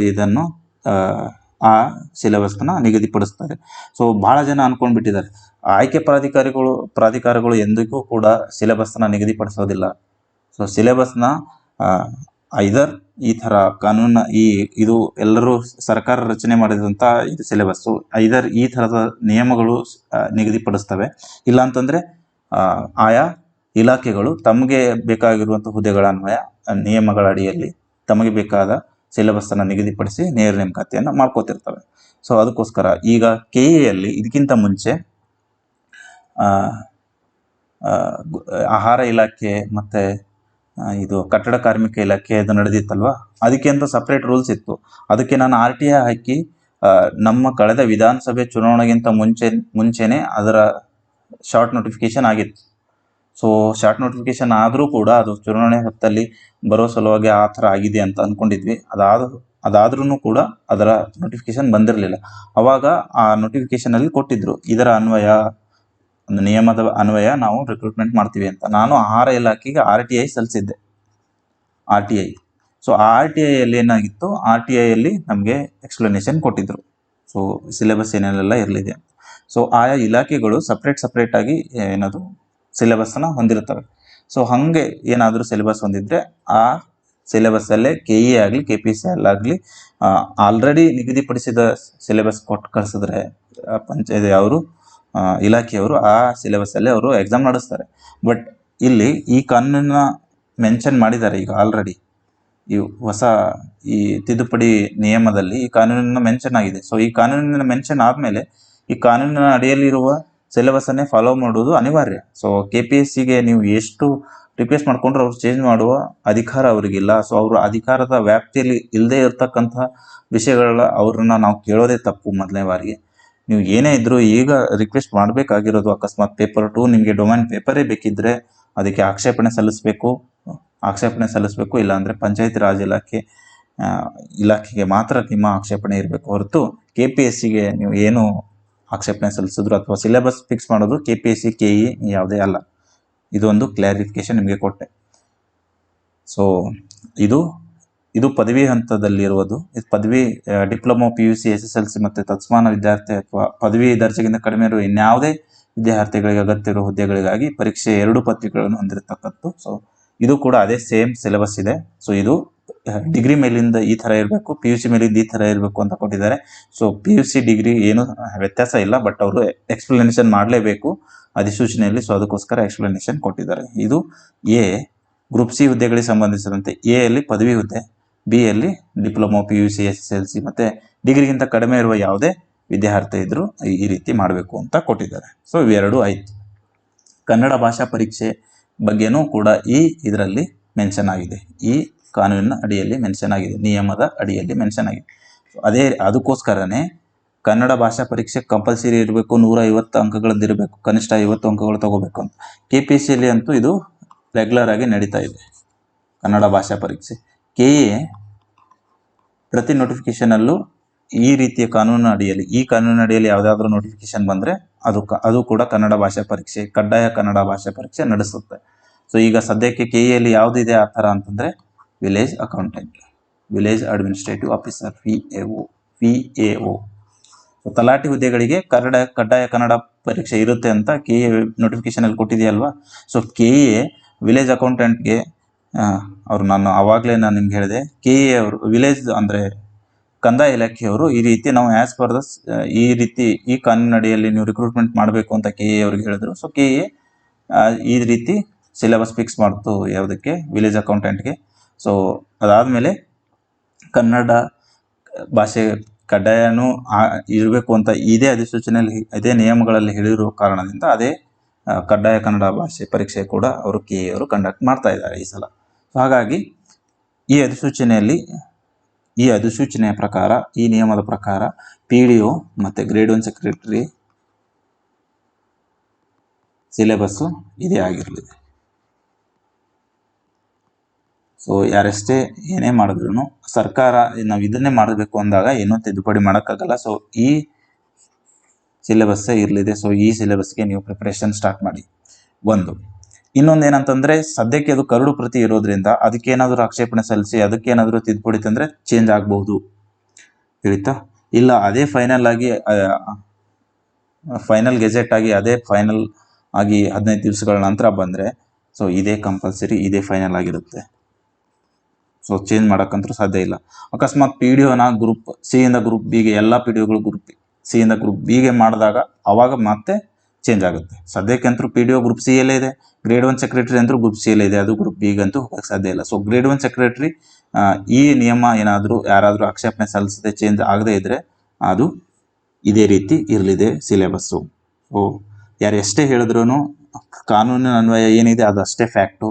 ಇದನ್ನು ಆ ಸಿಲೆಬಸ್ನ ನಿಗದಿಪಡಿಸ್ತಾರೆ. ಸೊ ಭಾಳ ಜನ ಅಂದ್ಕೊಂಡ್ಬಿಟ್ಟಿದ್ದಾರೆ, ಆಯ್ಕೆ ಪ್ರಾಧಿಕಾರಗಳು ಎಂದಿಗೂ ಕೂಡ ಸಿಲೆಬಸ್ನ ನಿಗದಿಪಡಿಸೋದಿಲ್ಲ. ಸೊ ಸಿಲೆಬಸ್ನ ಐದರ್ ಈ ಥರ ಕಾನೂನು ಇದು ಎಲ್ಲರೂ ಸರ್ಕಾರ ರಚನೆ ಮಾಡಿದಂಥ ಇದು ಸಿಲೆಬಸ್ಸು, ಐದರ್ ಈ ಥರದ ನಿಯಮಗಳು ನಿಗದಿಪಡಿಸ್ತವೆ. ಇಲ್ಲಾಂತಂದರೆ ಆಯಾ ಇಲಾಖೆಗಳು ತಮಗೆ ಬೇಕಾಗಿರುವಂಥ ಹುದ್ದೆಗಳ ಅನ್ವಯ ನಿಯಮಗಳ ಅಡಿಯಲ್ಲಿ ತಮಗೆ ಬೇಕಾದ ಸಿಲೆಬಸ್ಸನ್ನು ನಿಗದಿಪಡಿಸಿ ನೇರ ನೇಮಕಾತಿಯನ್ನು ಮಾಡ್ಕೋತಿರ್ತವೆ. ಸೊ ಅದಕ್ಕೋಸ್ಕರ ಈಗ KEಯಲ್ಲಿ ಇದಕ್ಕಿಂತ ಮುಂಚೆ ಆಹಾರ ಇಲಾಖೆ ಮತ್ತು ಇದು ಕಟ್ಟಡ ಕಾರ್ಮಿಕ ಇಲಾಖೆ ಅದು ನಡೆದಿತ್ತಲ್ವ, ಅದಕ್ಕೆ ಅಂತ ಸಪ್ರೇಟ್ ರೂಲ್ಸ್ ಇತ್ತು. ಅದಕ್ಕೆ ನಾನು RTI ಹಾಕಿ ನಮ್ಮ ಕಳೆದ ವಿಧಾನಸಭೆ ಚುನಾವಣೆಗಿಂತ ಮುಂಚೆನೆ ಅದರ ಶಾರ್ಟ್ ನೋಟಿಫಿಕೇಶನ್ ಆಗಿತ್ತು. ಸೊ ಶಾರ್ಟ್ ನೋಟಿಫಿಕೇಶನ್ ಆದರೂ ಕೂಡ ಅದು ಚುನಾವಣೆ ಹೊತ್ತಲ್ಲಿ ಬರೋ ಸಲುವಾಗಿ ಆ ಥರ ಆಗಿದೆ ಅಂತ ಅಂದ್ಕೊಂಡಿದ್ವಿ. ಅದಾದ್ರೂ ಕೂಡ ಅದರ ನೋಟಿಫಿಕೇಶನ್ ಬಂದಿರಲಿಲ್ಲ. ಅವಾಗ ಆ ನೋಟಿಫಿಕೇಶನಲ್ಲಿ ಕೊಟ್ಟಿದ್ರು, ಇದರ ಅನ್ವಯ, ಒಂದು ನಿಯಮದ ಅನ್ವಯ ನಾವು ರಿಕ್ರೂಟ್ಮೆಂಟ್ ಮಾಡ್ತೀವಿ ಅಂತ. ನಾನು ಆಹಾರ ಇಲಾಖೆಗೆ RTI ಸಲ್ಲಿಸಿದ್ದೆ, RTI. ಸೊ RTIಯಲ್ಲಿ ಏನಾಗಿತ್ತು, RTIಯಲ್ಲಿ ನಮಗೆ ಎಕ್ಸ್ಪ್ಲನೇಷನ್ ಕೊಟ್ಟಿದ್ರು, ಸೊ ಸಿಲೆಬಸ್ ಏನೆಲ್ಲ ಇರಲಿದೆ. ಸೊ ಆಯಾ ಇಲಾಖೆಗಳು ಸಪ್ರೇಟ್ ಆಗಿ ಏನದು ಸಿಲೆಬಸ್ನ ಹೊಂದಿರುತ್ತವೆ. ಸೊ ಹಾಗೆ ಏನಾದರೂ ಸಿಲೆಬಸ್ ಹೊಂದಿದ್ರೆ ಆ ಸಿಲೆಬಸ್ಸಲ್ಲೇ KE ಆಗಲಿ KPSC ಆಗಲಿ ಆಲ್ರೆಡಿ ನಿಗದಿಪಡಿಸಿದ ಸಿಲೆಬಸ್ ಕೊಟ್ಟು ಕಳಿಸಿದ್ರೆ ಪಂಚಾಯತ್ ಅವರು ಇಲಾಖೆಯವರು ಆ ಸಿಲೆಬಸ್ಸಲ್ಲೇ ಅವರು ಎಕ್ಸಾಮ್ ನಡೆಸ್ತಾರೆ. ಬಟ್ ಇಲ್ಲಿ ಈ ಕಾನೂನನ್ನ ಮೆನ್ಷನ್ ಮಾಡಿದ್ದಾರೆ ಈಗ ಆಲ್ರೆಡಿ. ಈ ಹೊಸ ಈ ತಿದ್ದುಪಡಿ ನಿಯಮದಲ್ಲಿ ಈ ಕಾನೂನನ್ನು ಮೆನ್ಷನ್ ಆಗಿದೆ. ಸೊ ಈ ಕಾನೂನಿನ ಮೆನ್ಷನ್ ಆದಮೇಲೆ ಈ ಕಾನೂನಿನ ಅಡಿಯಲ್ಲಿರುವ ಸಿಲೆಬಸ್ಸನ್ನೇ ಫಾಲೋ ಮಾಡುವುದು ಅನಿವಾರ್ಯ. ಸೊ KPSCಗೆ ನೀವು ಎಷ್ಟು ರಿಕ್ವೆಸ್ಟ್ ಮಾಡಿಕೊಂಡ್ರೆ ಅವ್ರು ಚೇಂಜ್ ಮಾಡುವ ಅಧಿಕಾರ ಅವರಿಗಿಲ್ಲ. ಸೊ ಅವರ ಅಧಿಕಾರದ ವ್ಯಾಪ್ತಿಯಲ್ಲಿ ಇಲ್ಲದೆ ಇರತಕ್ಕಂತಹ ವಿಷಯಗಳ ಅವ್ರನ್ನ ನಾವು ಕೇಳೋದೇ ತಪ್ಪು. ಮೊದಲನೇ ಬಾರಿಗೆ ನೀವು ಏನೇ ಇದ್ರೂ ಈಗ ರಿಕ್ವೆಸ್ಟ್ ಮಾಡಬೇಕಾಗಿರೋದು, ಅಕಸ್ಮಾತ್ ಪೇಪರ್ 2 ನಿಮಗೆ ಡೊಮೈನ್ ಪೇಪರೇ ಬೇಕಿದ್ದರೆ ಅದಕ್ಕೆ ಆಕ್ಷೇಪಣೆ ಸಲ್ಲಿಸಬೇಕು. ಇಲ್ಲಾಂದರೆ ಪಂಚಾಯತ್ ರಾಜ್ ಇಲಾಖೆಗೆ ಮಾತ್ರ ನಿಮ್ಮ ಆಕ್ಷೇಪಣೆ ಇರಬೇಕು ಹೊರತು KPSCಗೆ ನೀವು ಏನು ಆಕ್ಷೇಪಣೆ ಸಲ್ಲಿಸಿದ್ರು ಅಥವಾ ಸಿಲೆಬಸ್ ಫಿಕ್ಸ್ ಮಾಡೋದು KPSC KE ಯಾವುದೇ ಅಲ್ಲ. ಇದೊಂದು ಕ್ಲಾರಿಫಿಕೇಶನ್ ನಿಮಗೆ ಕೊಟ್ಟೆ. ಸೊ ಇದು ಪದವಿ ಹಂತದಲ್ಲಿರುವುದು. ಇದು ಪದವಿ ಡಿಪ್ಲೊಮಾ PUC SSLC ಮತ್ತು ತತ್ಸಮಾನ ವಿದ್ಯಾರ್ಥಿ ಅಥವಾ ಪದವಿ ದರ್ಜೆಗಿಂತ ಕಡಿಮೆ ಇರುವ ಇನ್ಯಾವುದೇ ವಿದ್ಯಾರ್ಥಿಗಳಿಗೆ ಅಗತ್ಯ ಇರುವ ಹುದ್ದೆಗಳಿಗಾಗಿ ಪರೀಕ್ಷೆ 2 ಪತ್ರಿಕೆಗಳನ್ನು ಹೊಂದಿರತಕ್ಕದ್ದು. ಸೊ ಇದು ಕೂಡ ಅದೇ ಸೇಮ್ ಸಿಲೆಬಸ್ ಇದೆ. ಸೊ ಇದು ಡಿಗ್ರಿ ಮೇಲಿಂದ ಈ ಥರ ಇರಬೇಕು, PUC ಮೇಲಿಂದ ಈ ಥರ ಇರಬೇಕು ಅಂತ ಕೊಟ್ಟಿದ್ದಾರೆ. ಸೊ PUC ಡಿಗ್ರಿ ಏನು ವ್ಯತ್ಯಾಸ ಇಲ್ಲ, ಬಟ್ ಅವರು ಎಕ್ಸ್ಪ್ಲನೇಷನ್ ಮಾಡಲೇಬೇಕು ಅಧಿಸೂಚನೆಯಲ್ಲಿ. ಸೊ ಅದಕ್ಕೋಸ್ಕರ ಎಕ್ಸ್ಪ್ಲನೇಷನ್ ಕೊಟ್ಟಿದ್ದಾರೆ. ಇದು ಗ್ರೂಪ್ C ಹುದ್ದೆಗಳಿಗೆ ಸಂಬಂಧಿಸಿದಂತೆ ಎಲ್ಲಿ ಪದವಿ ಹುದ್ದೆ, B ಡಿಪ್ಲೊಮಾ PUC SSLC ಮತ್ತು ಡಿಗ್ರಿಗಿಂತ ಕಡಿಮೆ ಇರುವ ಯಾವುದೇ ವಿದ್ಯಾರ್ಥಿ ಇದ್ದರೂ ಈ ರೀತಿ ಮಾಡಬೇಕು ಅಂತ ಕೊಟ್ಟಿದ್ದಾರೆ. ಸೊ ಇವೆರಡು ಆಯಿತು. ಕನ್ನಡ ಭಾಷಾ ಪರೀಕ್ಷೆ ಬಗ್ಗೆನೂ ಕೂಡ ಇದರಲ್ಲಿ ಮೆನ್ಷನ್ ಆಗಿದೆ, ಈ ಕಾನೂನಿನ ಅಡಿಯಲ್ಲಿ ಮೆನ್ಷನ್ ಆಗಿದೆ, ನಿಯಮದ ಅಡಿಯಲ್ಲಿ ಮೆನ್ಷನ್ ಆಗಿದೆ. ಅದಕ್ಕೋಸ್ಕರನೇ ಕನ್ನಡ ಭಾಷಾ ಪರೀಕ್ಷೆ ಕಂಪಲ್ಸರಿ ಇರಬೇಕು, 150 ಅಂಕಗಳದ್ದಿರಬೇಕು, ಕನಿಷ್ಠ 50 ಅಂಕಗಳು ತಗೋಬೇಕು ಅಂತ. KPSCಯಲ್ಲಿ ಅಂತೂ ಇದು ರೆಗ್ಯುಲರ್ ಆಗಿ ನಡೀತಾ ಇದೆ ಕನ್ನಡ ಭಾಷಾ ಪರೀಕ್ಷೆ. KE ಪ್ರತಿ ನೋಟಿಫಿಕೇಶನಲ್ಲೂ ಈ ರೀತಿಯ ಕಾನೂನಿನ ಅಡಿಯಲ್ಲಿ ಯಾವುದಾದ್ರೂ ನೋಟಿಫಿಕೇಶನ್ ಬಂದರೆ ಅದು ಕೂಡ ಕನ್ನಡ ಭಾಷಾ ಪರೀಕ್ಷೆ, ಕಡ್ಡಾಯ ಕನ್ನಡ ಭಾಷಾ ಪರೀಕ್ಷೆ ನಡೆಸುತ್ತೆ. ಸೊ ಈಗ ಸದ್ಯಕ್ಕೆ KEಯಲ್ಲಿ ಯಾವುದಿದೆ ಆ ಥರ ಅಂತಂದರೆ village accountant, village administrative officer, VAO. So ತಲಾಟಿ ಹುದ್ದೆಗಳಿಗೆ ಕಡ್ಡಾಯ ಕನ್ನಡ ಪರೀಕ್ಷೆ ಇರುತ್ತೆ ಅಂತ KE ನೋಟಿಫಿಕೇಶನಲ್ಲಿ ಕೊಟ್ಟಿದೆಯಲ್ವಾ. ಸೊ KE ವಿಲೇಜ್ ಅಕೌಂಟೆಂಟ್ಗೆ ನಾನು ನಿಮ್ಗೆ ಹೇಳಿದೆ, KE ಅವರು ವಿಲೇಜ್ ಅಂದರೆ ಕಂದಾಯ ಇಲಾಖೆಯವರು ಈ ರೀತಿ ನಾವು ಆ್ಯಸ್ ಪರ್ ಈ ರೀತಿ ಈ ಕಾನೂನಿನ ಅಡಿಯಲ್ಲಿ ನೀವು ರಿಕ್ರೂಟ್ಮೆಂಟ್ ಮಾಡಬೇಕು ಅಂತ KE ಅವ್ರಿಗೆ ಹೇಳಿದ್ರು. ಸೊ KE ಈ ರೀತಿ ಸಿಲೆಬಸ್ ಫಿಕ್ಸ್ ಮಾಡ್ತು ಯಾವುದಕ್ಕೆ, ವಿಲೇಜ್ ಅಕೌಂಟೆಂಟ್ಗೆ. ಸೊ ಅದಾದಮೇಲೆ ಕನ್ನಡ ಭಾಷೆ ಕಡ್ಡಾಯನೂ ಇರಬೇಕು ಅಂತ ಇದೇ ಅಧಿಸೂಚನೆಯಲ್ಲಿ ಇದೇ ನಿಯಮಗಳಲ್ಲಿ ಹೇಳಿರೋ ಕಾರಣದಿಂದ ಅದೇ ಕಡ್ಡಾಯ ಕನ್ನಡ ಭಾಷೆ ಪರೀಕ್ಷೆ ಕೂಡ ಅವರು KE ಅವರು ಕಂಡಕ್ಟ್ ಮಾಡ್ತಾ ಇದ್ದಾರೆ ಈ ಸಲ. ಹಾಗಾಗಿ ಈ ಅಧಿಸೂಚನೆಯ ಪ್ರಕಾರ, ಈ ನಿಯಮದ ಪ್ರಕಾರ PDO ಮತ್ತು ಗ್ರೇಡ್ 1 ಸೆಕ್ರೆಟರಿ ಸಿಲೆಬಸ್ಸು ಇದೇ ಆಗಿರಲಿದೆ. ಸೊ ಯಾರೆಷ್ಟೇ ಏನೇ ಮಾಡಿದ್ರು ಸರ್ಕಾರ ನಾವು ಇದನ್ನೇ ಮಾಡಬೇಕು ಅಂದಾಗ ಏನೂ ತಿದ್ದುಪಡಿ ಮಾಡೋಕ್ಕಾಗಲ್ಲ. ಸೊ ಈ ಸಿಲೆಬಸ್ಸೇ ಇರಲಿದೆ. ಸೊ ಈ ಸಿಲೆಬಸ್ಗೆ ನೀವು ಪ್ರಿಪ್ರೇಷನ್ ಸ್ಟಾರ್ಟ್ ಮಾಡಿ. ಇನ್ನೊಂದು ಏನಂತಂದರೆ, ಸದ್ಯಕ್ಕೆ ಅದು ಕರಡು ಪ್ರತಿ ಇರೋದ್ರಿಂದ ಅದಕ್ಕೇನಾದರೂ ಆಕ್ಷೇಪಣೆ ಸಲ್ಲಿಸಿ ಅದಕ್ಕೇನಾದರೂ ತಿದ್ದುಪಡಿ ತಂದರೆ ಚೇಂಜ್ ಆಗ್ಬೋದು, ತಿಳಿತಾ? ಇಲ್ಲ ಅದೇ ಫೈನಲ್ ಗೆಜೆಟ್ ಆಗಿ ಅದೇ ಫೈನಲ್ ಆಗಿ 15 ದಿವಸಗಳ ನಂತರ ಬಂದರೆ ಸೊ ಇದೇ ಕಂಪಲ್ಸರಿ, ಇದೇ ಫೈನಲ್ ಆಗಿರುತ್ತೆ. ಸೊ ಚೇಂಜ್ ಮಾಡೋಕ್ಕಂತೂ ಸಾಧ್ಯ ಇಲ್ಲ. ಅಕಸ್ಮಾತ್ PDOನ ಗ್ರೂಪ್ C ಇಂದ ಗ್ರೂಪ್ Bಗೆ, ಎಲ್ಲ PDOಗಳು ಗ್ರೂಪ್ C ಇಂದ ಗ್ರೂಪ್ Bಗೆ ಮಾಡಿದಾಗ ಅವಾಗ ಮತ್ತೆ ಚೇಂಜ್ ಆಗುತ್ತೆ. ಸದ್ಯಕ್ಕಂತೂ PDO ಗ್ರೂಪ್ C ಯಲ್ಲೇ ಇದೆ, ಗ್ರೇಡ್ 1 ಸೆಕ್ರೆಟರಿ ಅಂತೂ ಗ್ರೂಪ್ C ಯಲ್ಲೇ ಇದೆ, ಅದು ಗ್ರೂಪ್ Bಗಂತೂ ಹೋಗಕ್ಕೆ ಸಾಧ್ಯ ಇಲ್ಲ. ಸೊ ಗ್ರೇಡ್ 1 ಸೆಕ್ರೆಟರಿ ಈ ನಿಯಮ ಯಾರಾದರೂ ಆಕ್ಷೇಪಣೆ ಸಲ್ಲಿಸದೆ ಚೇಂಜ್ ಆಗದೇ ಇದ್ದರೆ ಅದು ಇದೇ ರೀತಿ ಇರಲಿದೆ ಸಿಲೆಬಸ್ಸು. ಸೊ ಯಾರು ಎಷ್ಟೇ ಹೇಳಿದ್ರೂ ಕಾನೂನಿನ ಅನ್ವಯ ಏನಿದೆ ಅದು ಅಷ್ಟೇ ಫ್ಯಾಕ್ಟು.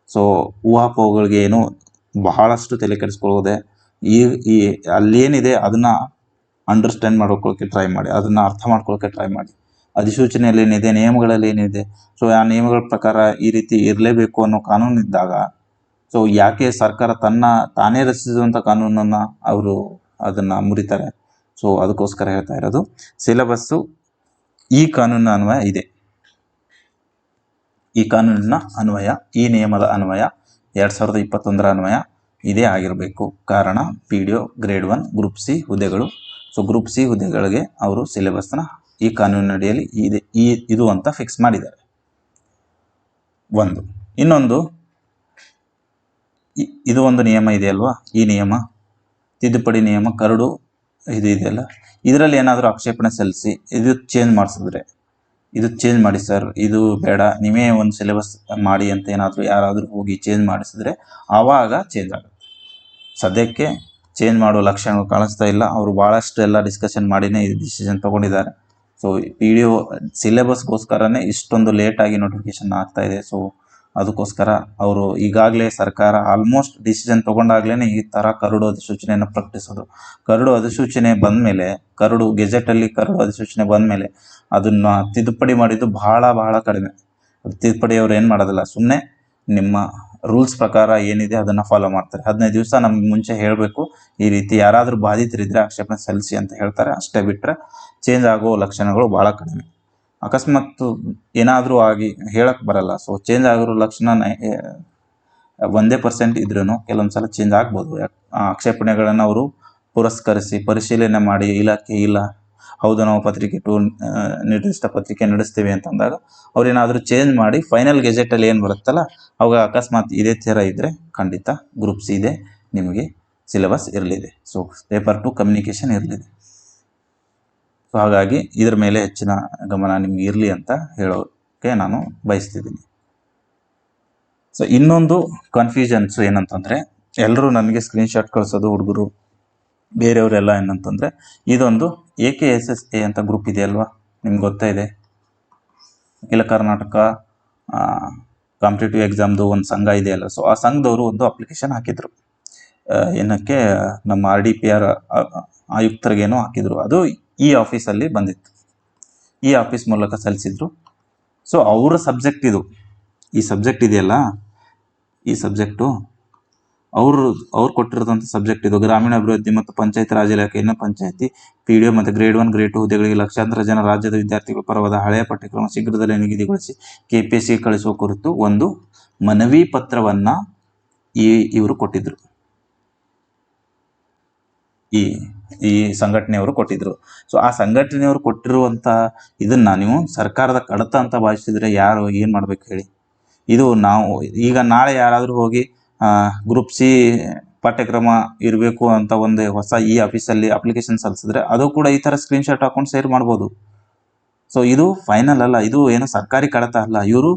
ಸೊ ಊಹಾಪೋಹಗಳಿಗೆ ಏನು ಬಹಳಷ್ಟು ತಲೆ ಕೆಡಿಸ್ಕೊಳ್ಳೋದೆ, ಅಲ್ಲೇನಿದೆ ಅದನ್ನು ಅಂಡರ್ಸ್ಟ್ಯಾಂಡ್ ಮಾಡ್ಕೊಳ್ಳೋಕ್ಕೆ ಟ್ರೈ ಮಾಡಿ, ಅದನ್ನು ಅರ್ಥ ಮಾಡ್ಕೊಳ್ಳೋಕ್ಕೆ ಟ್ರೈ ಮಾಡಿ. ಅಧಿಸೂಚನೆಯಲ್ಲಿ ಏನಿದೆ, ನಿಯಮಗಳಲ್ಲಿ ಏನಿದೆ, ಸೊ ಆ ನಿಯಮಗಳ ಪ್ರಕಾರ ಈ ರೀತಿ ಇರಲೇಬೇಕು ಅನ್ನೋ ಕಾನೂನು ಇದ್ದಾಗ ಸೊ ಯಾಕೆ ಸರ್ಕಾರ ತಾನೇ ರಚಿಸಿರುವಂಥ ಕಾನೂನನ್ನು ಅವರು ಅದನ್ನು ಮುರಿತಾರೆ? ಸೊ ಅದಕ್ಕೋಸ್ಕರ ಹೇಳ್ತಾ ಇರೋದು, ಸಿಲೆಬಸ್ಸು ಈ ಕಾನೂನಿನ ಅನ್ವಯ ಇದೆ, ಈ ಕಾನೂನಿನ ಅನ್ವಯ, ಈ ನಿಯಮದ ಅನ್ವಯ 2021 ಅನ್ವಯ ಇದೇ ಆಗಿರಬೇಕು. ಕಾರಣ PDO ಗ್ರೇಡ್ 1 ಗ್ರೂಪ್ ಸಿ ಹುದ್ದೆಗಳು. ಸೊ ಗ್ರೂಪ್ ಸಿ ಹುದ್ದೆಗಳಿಗೆ ಅವರು ಸಿಲೆಬಸ್ನ ಈ ಕಾನೂನಿನಡಿಯಲ್ಲಿ ಇದೆ, ಇದು ಅಂತ ಫಿಕ್ಸ್ ಮಾಡಿದ್ದಾರೆ. ಒಂದು. ಇನ್ನೊಂದು, ಇದು ಒಂದು ನಿಯಮ ಇದೆಯಲ್ವಾ, ಈ ನಿಯಮ ತಿದ್ದುಪಡಿ ನಿಯಮ ಕರಡು ಇದು ಇದೆಯಲ್ಲ, ಇದರಲ್ಲಿ ಏನಾದರೂ ಆಕ್ಷೇಪಣೆ ಸಲ್ಲಿಸಿ ಇದು ಚೇಂಜ್ ಮಾಡಿಸಿದ್ರೆ, ಇದು ಚೇಂಜ್ ಮಾಡಿ ಸರ್, ಇದು ಬೇಡ, ನೀವೇ ಒಂದು ಸಿಲೆಬಸ್ ಮಾಡಿ ಅಂತ ಏನಾದರೂ ಯಾರಾದರೂ ಹೋಗಿ ಚೇಂಜ್ ಮಾಡಿಸಿದ್ರೆ ಆವಾಗ ಚೇಂಜ್ ಆಗುತ್ತೆ. ಸದ್ಯಕ್ಕೆ ಚೇಂಜ್ ಮಾಡೋ ಲಕ್ಷಣಗಳು ಕಾಣಿಸ್ತಾ ಇಲ್ಲ. ಅವರು ಭಾಳಷ್ಟು ಎಲ್ಲ ಡಿಸ್ಕಷನ್ ಮಾಡಿನೇ ಈ ಡಿಸಿಷನ್ ತೊಗೊಂಡಿದ್ದಾರೆ. ಸೊ PDO ಸಿಲೆಬಸ್ಗೋಸ್ಕರನೇ ಇಷ್ಟೊಂದು ಲೇಟಾಗಿ ನೋಟಿಫಿಕೇಶನ್ ಆಗ್ತಾ ಇದೆ. ಸೊ ಅದಕ್ಕೋಸ್ಕರ ಅವರು ಈಗಾಗಲೇ ಸರ್ಕಾರ ಆಲ್ಮೋಸ್ಟ್ ಡಿಸಿಷನ್ ತೊಗೊಂಡಾಗ್ಲೇ ಈ ಥರ ಕರಡು ಅಧಿಸೂಚನೆಯನ್ನು ಪ್ರಕಟಿಸೋದು. ಕರಡು ಅಧಿಸೂಚನೆ ಬಂದಮೇಲೆ, ಗೆಜೆಟಲ್ಲಿ ಕರಡು ಅಧಿಸೂಚನೆ ಬಂದಮೇಲೆ ಅದನ್ನು ತಿದ್ದುಪಡಿ ಮಾಡಿದ್ದು ಬಹಳ ಕಡಿಮೆ. ತಿದ್ದುಪಡಿ ಅವ್ರು ಏನು ಮಾಡೋದಿಲ್ಲ, ಸುಮ್ಮನೆ ನಿಮ್ಮ ರೂಲ್ಸ್ ಪ್ರಕಾರ ಏನಿದೆ ಅದನ್ನು ಫಾಲೋ ಮಾಡ್ತಾರೆ. 15 ದಿವಸ ನಮ್ಗೆ ಮುಂಚೆ ಹೇಳಬೇಕು, ಈ ರೀತಿ ಯಾರಾದರೂ ಬಾಧಿತರಿದ್ದರೆ ಆಕ್ಷೇಪಣೆ ಸಲ್ಲಿಸಿ ಅಂತ ಹೇಳ್ತಾರೆ. ಅಷ್ಟೇ ಬಿಟ್ಟರೆ ಚೇಂಜ್ ಆಗೋ ಲಕ್ಷಣಗಳು ಭಾಳ ಕಡಿಮೆ. ಅಕಸ್ಮಾತ್ ಏನಾದರೂ ಆಗಿ ಹೇಳಕ್ಕೆ ಬರಲ್ಲ. ಸೊ ಚೇಂಜ್ ಆಗಿರೋ ಲಕ್ಷಣ 1% ಇದ್ರೂ ಕೆಲವೊಂದು ಸಲ ಚೇಂಜ್ ಆಗ್ಬೋದು. ಆಕ್ಷೇಪಣೆಗಳನ್ನು ಅವರು ಪುರಸ್ಕರಿಸಿ ಪರಿಶೀಲನೆ ಮಾಡಿ ಇಲಾಖೆ ಇಲ್ಲ ಹೌದು ನಾವು ಪತ್ರಿಕೆ ನಿರ್ದಿಷ್ಟ ಪತ್ರಿಕೆ ನಡೆಸ್ತೀವಿ ಅಂತಂದಾಗ ಅವ್ರೇನಾದರೂ ಚೇಂಜ್ ಮಾಡಿ ಫೈನಲ್ ಗೆಜೆಟಲ್ಲಿ ಏನು ಬರುತ್ತಲ್ಲ ಅವಾಗ ಅಕಸ್ಮಾತ್ ಇದೇ ಥರ ಇದ್ದರೆ ಖಂಡಿತ ಗ್ರೂಪ್ ಸಿ ಇದೆ, ನಿಮಗೆ ಸಿಲೆಬಸ್ ಇರಲಿದೆ. ಸೊ ಪೇಪರ್ 2 ಕಮ್ಯುನಿಕೇಷನ್ ಇರಲಿದೆ. ಸೊ ಹಾಗಾಗಿ ಇದ್ರ ಮೇಲೆ ಹೆಚ್ಚಿನ ಗಮನ ನಿಮ್ಗೆ ಇರಲಿ ಅಂತ ಹೇಳೋಕ್ಕೆ ನಾನು ಬಯಸ್ತಿದ್ದೀನಿ. ಸೊ ಇನ್ನೊಂದು ಕನ್ಫ್ಯೂಷನ್ಸು ಏನಂತಂದರೆ, ಎಲ್ಲರೂ ನನಗೆ ಸ್ಕ್ರೀನ್ಶಾಟ್ ಕಳಿಸೋದು ಹುಡುಗರು ಬೇರೆಯವರೆಲ್ಲ ಏನಂತಂದರೆ, ಇದೊಂದು AKSSA ಅಂತ ಗ್ರೂಪ್ ಇದೆಯಲ್ವಾ, ನಿಮ್ಗೆ ಗೊತ್ತಾ ಇದೆ, ಅಖಿಲ ಕರ್ನಾಟಕ ಕಾಂಪಿಟೇಟಿವ್ ಎಕ್ಸಾಮ್ದು ಒಂದು ಸಂಘ ಇದೆಯಲ್ಲ. ಸೊ ಆ ಸಂಘದವರು ಒಂದು ಅಪ್ಲಿಕೇಶನ್ ಹಾಕಿದರು, ಏನಕ್ಕೆ ನಮ್ಮ RDPR ಆಯುಕ್ತರಿಗೇನೋ ಹಾಕಿದರು. ಅದು ಈ ಆಫೀಸಲ್ಲಿ ಬಂದಿತ್ತು, ಈ ಆಫೀಸ್ ಮೂಲಕ ಸಲ್ಲಿಸಿದ್ರು. ಸೊ ಅವರ ಸಬ್ಜೆಕ್ಟ್ ಇದು, ಈ ಸಬ್ಜೆಕ್ಟ್ ಇದೆಯಲ್ಲ, ಈ ಸಬ್ಜೆಕ್ಟು ಅವ್ರು ಕೊಟ್ಟಿರೋದಂಥ ಸಬ್ಜೆಕ್ಟ್ ಇದು. ಗ್ರಾಮೀಣಾಭಿವೃದ್ಧಿ ಮತ್ತು ಪಂಚಾಯತ್ ರಾಜ್ ಇಲಾಖೆಯನ್ನು ಪಂಚಾಯತಿ PDO ಮತ್ತು ಗ್ರೇಡ್ 1 ಗ್ರೇಡ್ 2 ಹುದ್ದೆಗಳಿಗೆ ಲಕ್ಷಾಂತರ ಜನ ರಾಜ್ಯದ ವಿದ್ಯಾರ್ಥಿಗಳ ಪರವಾದ ಹಳೆಯ ಪಠ್ಯಕ್ರಮ ಶೀಘ್ರದಲ್ಲೇ ನಿಗದಿಗೊಳಿಸಿ KPSC ಕಳಿಸುವ ಕುರಿತು ಒಂದು ಮನವಿ ಪತ್ರವನ್ನು ಇವರು ಕೊಟ್ಟಿದ್ರು, ಈ ಸಂಘಟನೆಯವರು ಕೊಟ್ಟಿದ್ರು. ಸೊ ಆ ಸಂಘಟನೆಯವರು ಕೊಟ್ಟಿರುವಂಥ ಇದನ್ನು ನೀವು ಸರ್ಕಾರದ ಕಡತ ಅಂತ ಭಾವಿಸಿದರೆ ಯಾರು ಏನು ಮಾಡಬೇಕು ಹೇಳಿ? ಇದು ನಾವು ಈಗ ನಾಳೆ ಯಾರಾದರೂ ಹೋಗಿ ಗ್ರೂಪ್ ಸಿ ಪಠ್ಯಕ್ರಮ ಇರಬೇಕು ಅಂತ ಒಂದು ಹೊಸ ಈ ಆಫೀಸಲ್ಲಿ ಅಪ್ಲಿಕೇಶನ್ ಸಲ್ಲಿಸಿದ್ರೆ ಅದು ಕೂಡ ಈ ಥರ ಸ್ಕ್ರೀನ್ಶಾಟ್ ಹಾಕೊಂಡು ಶೇರ್ ಮಾಡ್ಬೋದು. ಸೊ ಇದು ಫೈನಲ್ ಅಲ್ಲ, ಇದು ಏನು ಸರ್ಕಾರಿ ಕಡತ ಅಲ್ಲ. ಇವರು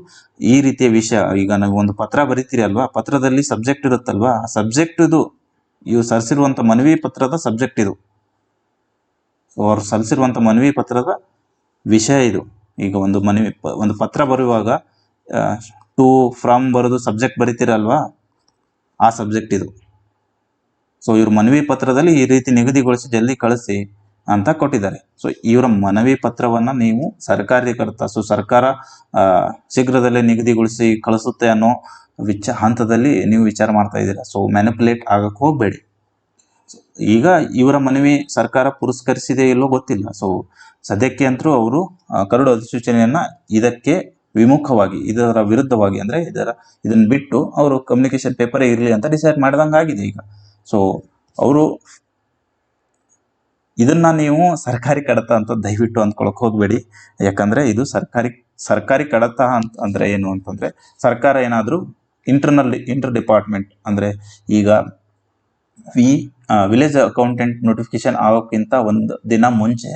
ಈ ರೀತಿಯ ವಿಷಯ, ಈಗ ನಾವು ಒಂದು ಪತ್ರ ಬರೀತೀರಿ ಅಲ್ವಾ, ಪತ್ರದಲ್ಲಿ ಸಬ್ಜೆಕ್ಟ್ ಇರುತ್ತಲ್ವಾ, ಆ ಸಬ್ಜೆಕ್ಟ್ ಇದು ಇವು ಸಲ್ಲಿಸಿರುವಂಥ ಮನವಿ ಪತ್ರದ ಸಬ್ಜೆಕ್ಟ್ ಇದು. ಸೊ ಅವ್ರು ಸಲ್ಲಿಸಿರುವಂಥ ಮನವಿ ಪತ್ರದ ವಿಷಯ ಇದು. ಈಗ ಒಂದು ಪತ್ರ ಬರೆಯುವಾಗ ಟು ಫ್ರಮ್ ಬರೋದು ಸಬ್ಜೆಕ್ಟ್ ಬರೀತೀರಲ್ವಾ, ಆ ಸಬ್ಜೆಕ್ಟ್ ಇದು. ಸೊ ಇವ್ರ ಮನವಿ ಪತ್ರದಲ್ಲಿ ಈ ರೀತಿ ನಿಗದಿಗೊಳಿಸಿ ಜಲ್ದಿ ಕಳಿಸಿ ಅಂತ ಕೊಟ್ಟಿದ್ದಾರೆ. ಸೊ ಇವರ ಮನವಿ ಪತ್ರವನ್ನು ನೀವು ಸರ್ಕಾರೀಕೃತ, ಸೊ ಸರ್ಕಾರ ಶೀಘ್ರದಲ್ಲೇ ನಿಗದಿಗೊಳಿಸಿ ಕಳಿಸುತ್ತೆ ಅನ್ನೋ ಹಂತದಲ್ಲಿ ನೀವು ವಿಚಾರ ಮಾಡ್ತಾ ಇದ್ದೀರಾ. ಸೊ ಮ್ಯಾನಿಪುಲೇಟ್ ಆಗಕ್ಕೆ ಹೋಗಬೇಡಿ. ಈಗ ಇವರ ಮನವಿ ಸರ್ಕಾರ ಪುರಸ್ಕರಿಸಿದೆ ಇಲ್ಲೋ ಗೊತ್ತಿಲ್ಲ. ಸೊ ಸದ್ಯಕ್ಕೆ ಅಂತರೂ ಅವರು ಕರಡು ಅಧಿಸೂಚನೆಯನ್ನು ಇದಕ್ಕೆ ವಿಮುಖವಾಗಿ, ಇದರ ವಿರುದ್ಧವಾಗಿ, ಅಂದರೆ ಇದನ್ನು ಬಿಟ್ಟು ಅವರು ಕಮ್ಯುನಿಕೇಷನ್ ಪೇಪರೇ ಇರಲಿ ಅಂತ ಡಿಸೈಡ್ ಮಾಡಿದಂಗೆ ಆಗಿದೆ ಈಗ. ಸೊ ಅವರು ಇದನ್ನು ನೀವು ಸರ್ಕಾರಿ ಕಡತ ಅಂತ ದಯವಿಟ್ಟು ಅಂದ್ಕೊಳಕ್ಕೆ ಹೋಗಬೇಡಿ. ಯಾಕಂದರೆ ಇದು ಸರ್ಕಾರಿ ಕಡತ ಅಂದರೆ ಏನು ಅಂತಂದರೆ, ಸರ್ಕಾರ ಏನಾದರೂ ಇಂಟರ್ ಡಿಪಾರ್ಟ್ಮೆಂಟ್, ಅಂದರೆ ಈಗ ವಿಲೇಜ್ ಅಕೌಂಟೆಂಟ್ ನೋಟಿಫಿಕೇಶನ್ ಆಗೋಕ್ಕಿಂತ ಒಂದು ದಿನ ಮುಂಚೆ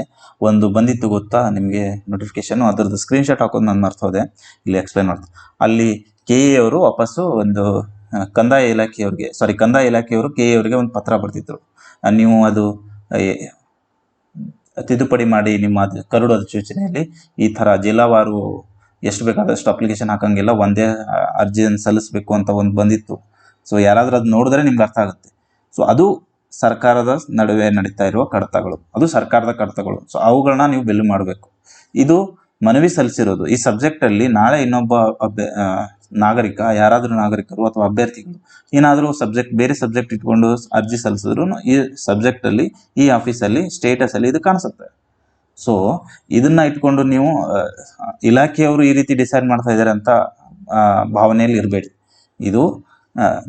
ಒಂದು ಬಂದಿತ್ತು ಗೊತ್ತಾ ನಿಮಗೆ ನೋಟಿಫಿಕೇಶನು, ಅದರದ್ದು ಸ್ಕ್ರೀನ್ಶಾಟ್ ಹಾಕೋದು ನಾನು ಮರ್ತೋದೆ, ಇಲ್ಲಿ ಎಕ್ಸ್ಪ್ಲೈನ್ ಮಾಡ್ತೀನಿ. ಅಲ್ಲಿ KE ಅವರು ವಾಪಸ್ಸು ಒಂದು ಕಂದಾಯ ಇಲಾಖೆಯವರು KE ಅವರಿಗೆ ಒಂದು ಪತ್ರ ಬರ್ತಿದ್ರು, ನೀವು ಅದು ತಿದ್ದುಪಡಿ ಮಾಡಿ ನಿಮ್ಮ ಕರಡು ಅಧಿಸೂಚನೆಯಲ್ಲಿ ಈ ಥರ ಜಿಲ್ಲಾವಾರು ಎಷ್ಟು ಬೇಕಾದಷ್ಟು ಅಪ್ಲಿಕೇಶನ್ ಹಾಕಂಗಿಲ್ಲ, ಒಂದೇ ಅರ್ಜಿಯನ್ನು ಸಲ್ಲಿಸಬೇಕು ಅಂತ ಒಂದು ಬಂದಿತ್ತು. ಸೊ ಯಾರಾದರೂ ಅದು ನೋಡಿದ್ರೆ ನಿಮ್ಗೆ ಅರ್ಥ ಆಗುತ್ತೆ. ಸೊ ಅದು ಸರ್ಕಾರದ ನಡುವೆ ನಡೀತಾ ಇರುವ ಕಡತಗಳು, ಅದು ಸರ್ಕಾರದ ಕಡತಗಳು. ಸೊ ಅವುಗಳನ್ನ ನೀವು ಬಿಲ್ ಮಾಡಬೇಕು. ಇದು ಮನವಿ ಸಲ್ಲಿಸಿರೋದು. ಈ ಸಬ್ಜೆಕ್ಟಲ್ಲಿ ನಾಳೆ ಇನ್ನೊಬ್ಬ ನಾಗರಿಕ, ಯಾರಾದರೂ ನಾಗರಿಕರು ಅಥವಾ ಅಭ್ಯರ್ಥಿಗಳು ಏನಾದರೂ ಬೇರೆ ಸಬ್ಜೆಕ್ಟ್ ಇಟ್ಕೊಂಡು ಅರ್ಜಿ ಸಲ್ಲಿಸಿದ್ರು ಈ ಸಬ್ಜೆಕ್ಟಲ್ಲಿ, ಈ ಆಫೀಸಲ್ಲಿ, ಸ್ಟೇಟಸಲ್ಲಿ ಇದು ಕಾಣಿಸುತ್ತೆ. ಸೊ ಇದನ್ನ ಇಟ್ಕೊಂಡು ನೀವು ಇಲಾಖೆಯವರು ಈ ರೀತಿ ಡಿಸೈಡ್ ಮಾಡ್ತಾ ಇದ್ದಾರೆ ಅಂತ ಭಾವನೆಯಲ್ಲಿ ಇರಬೇಡಿ. ಇದು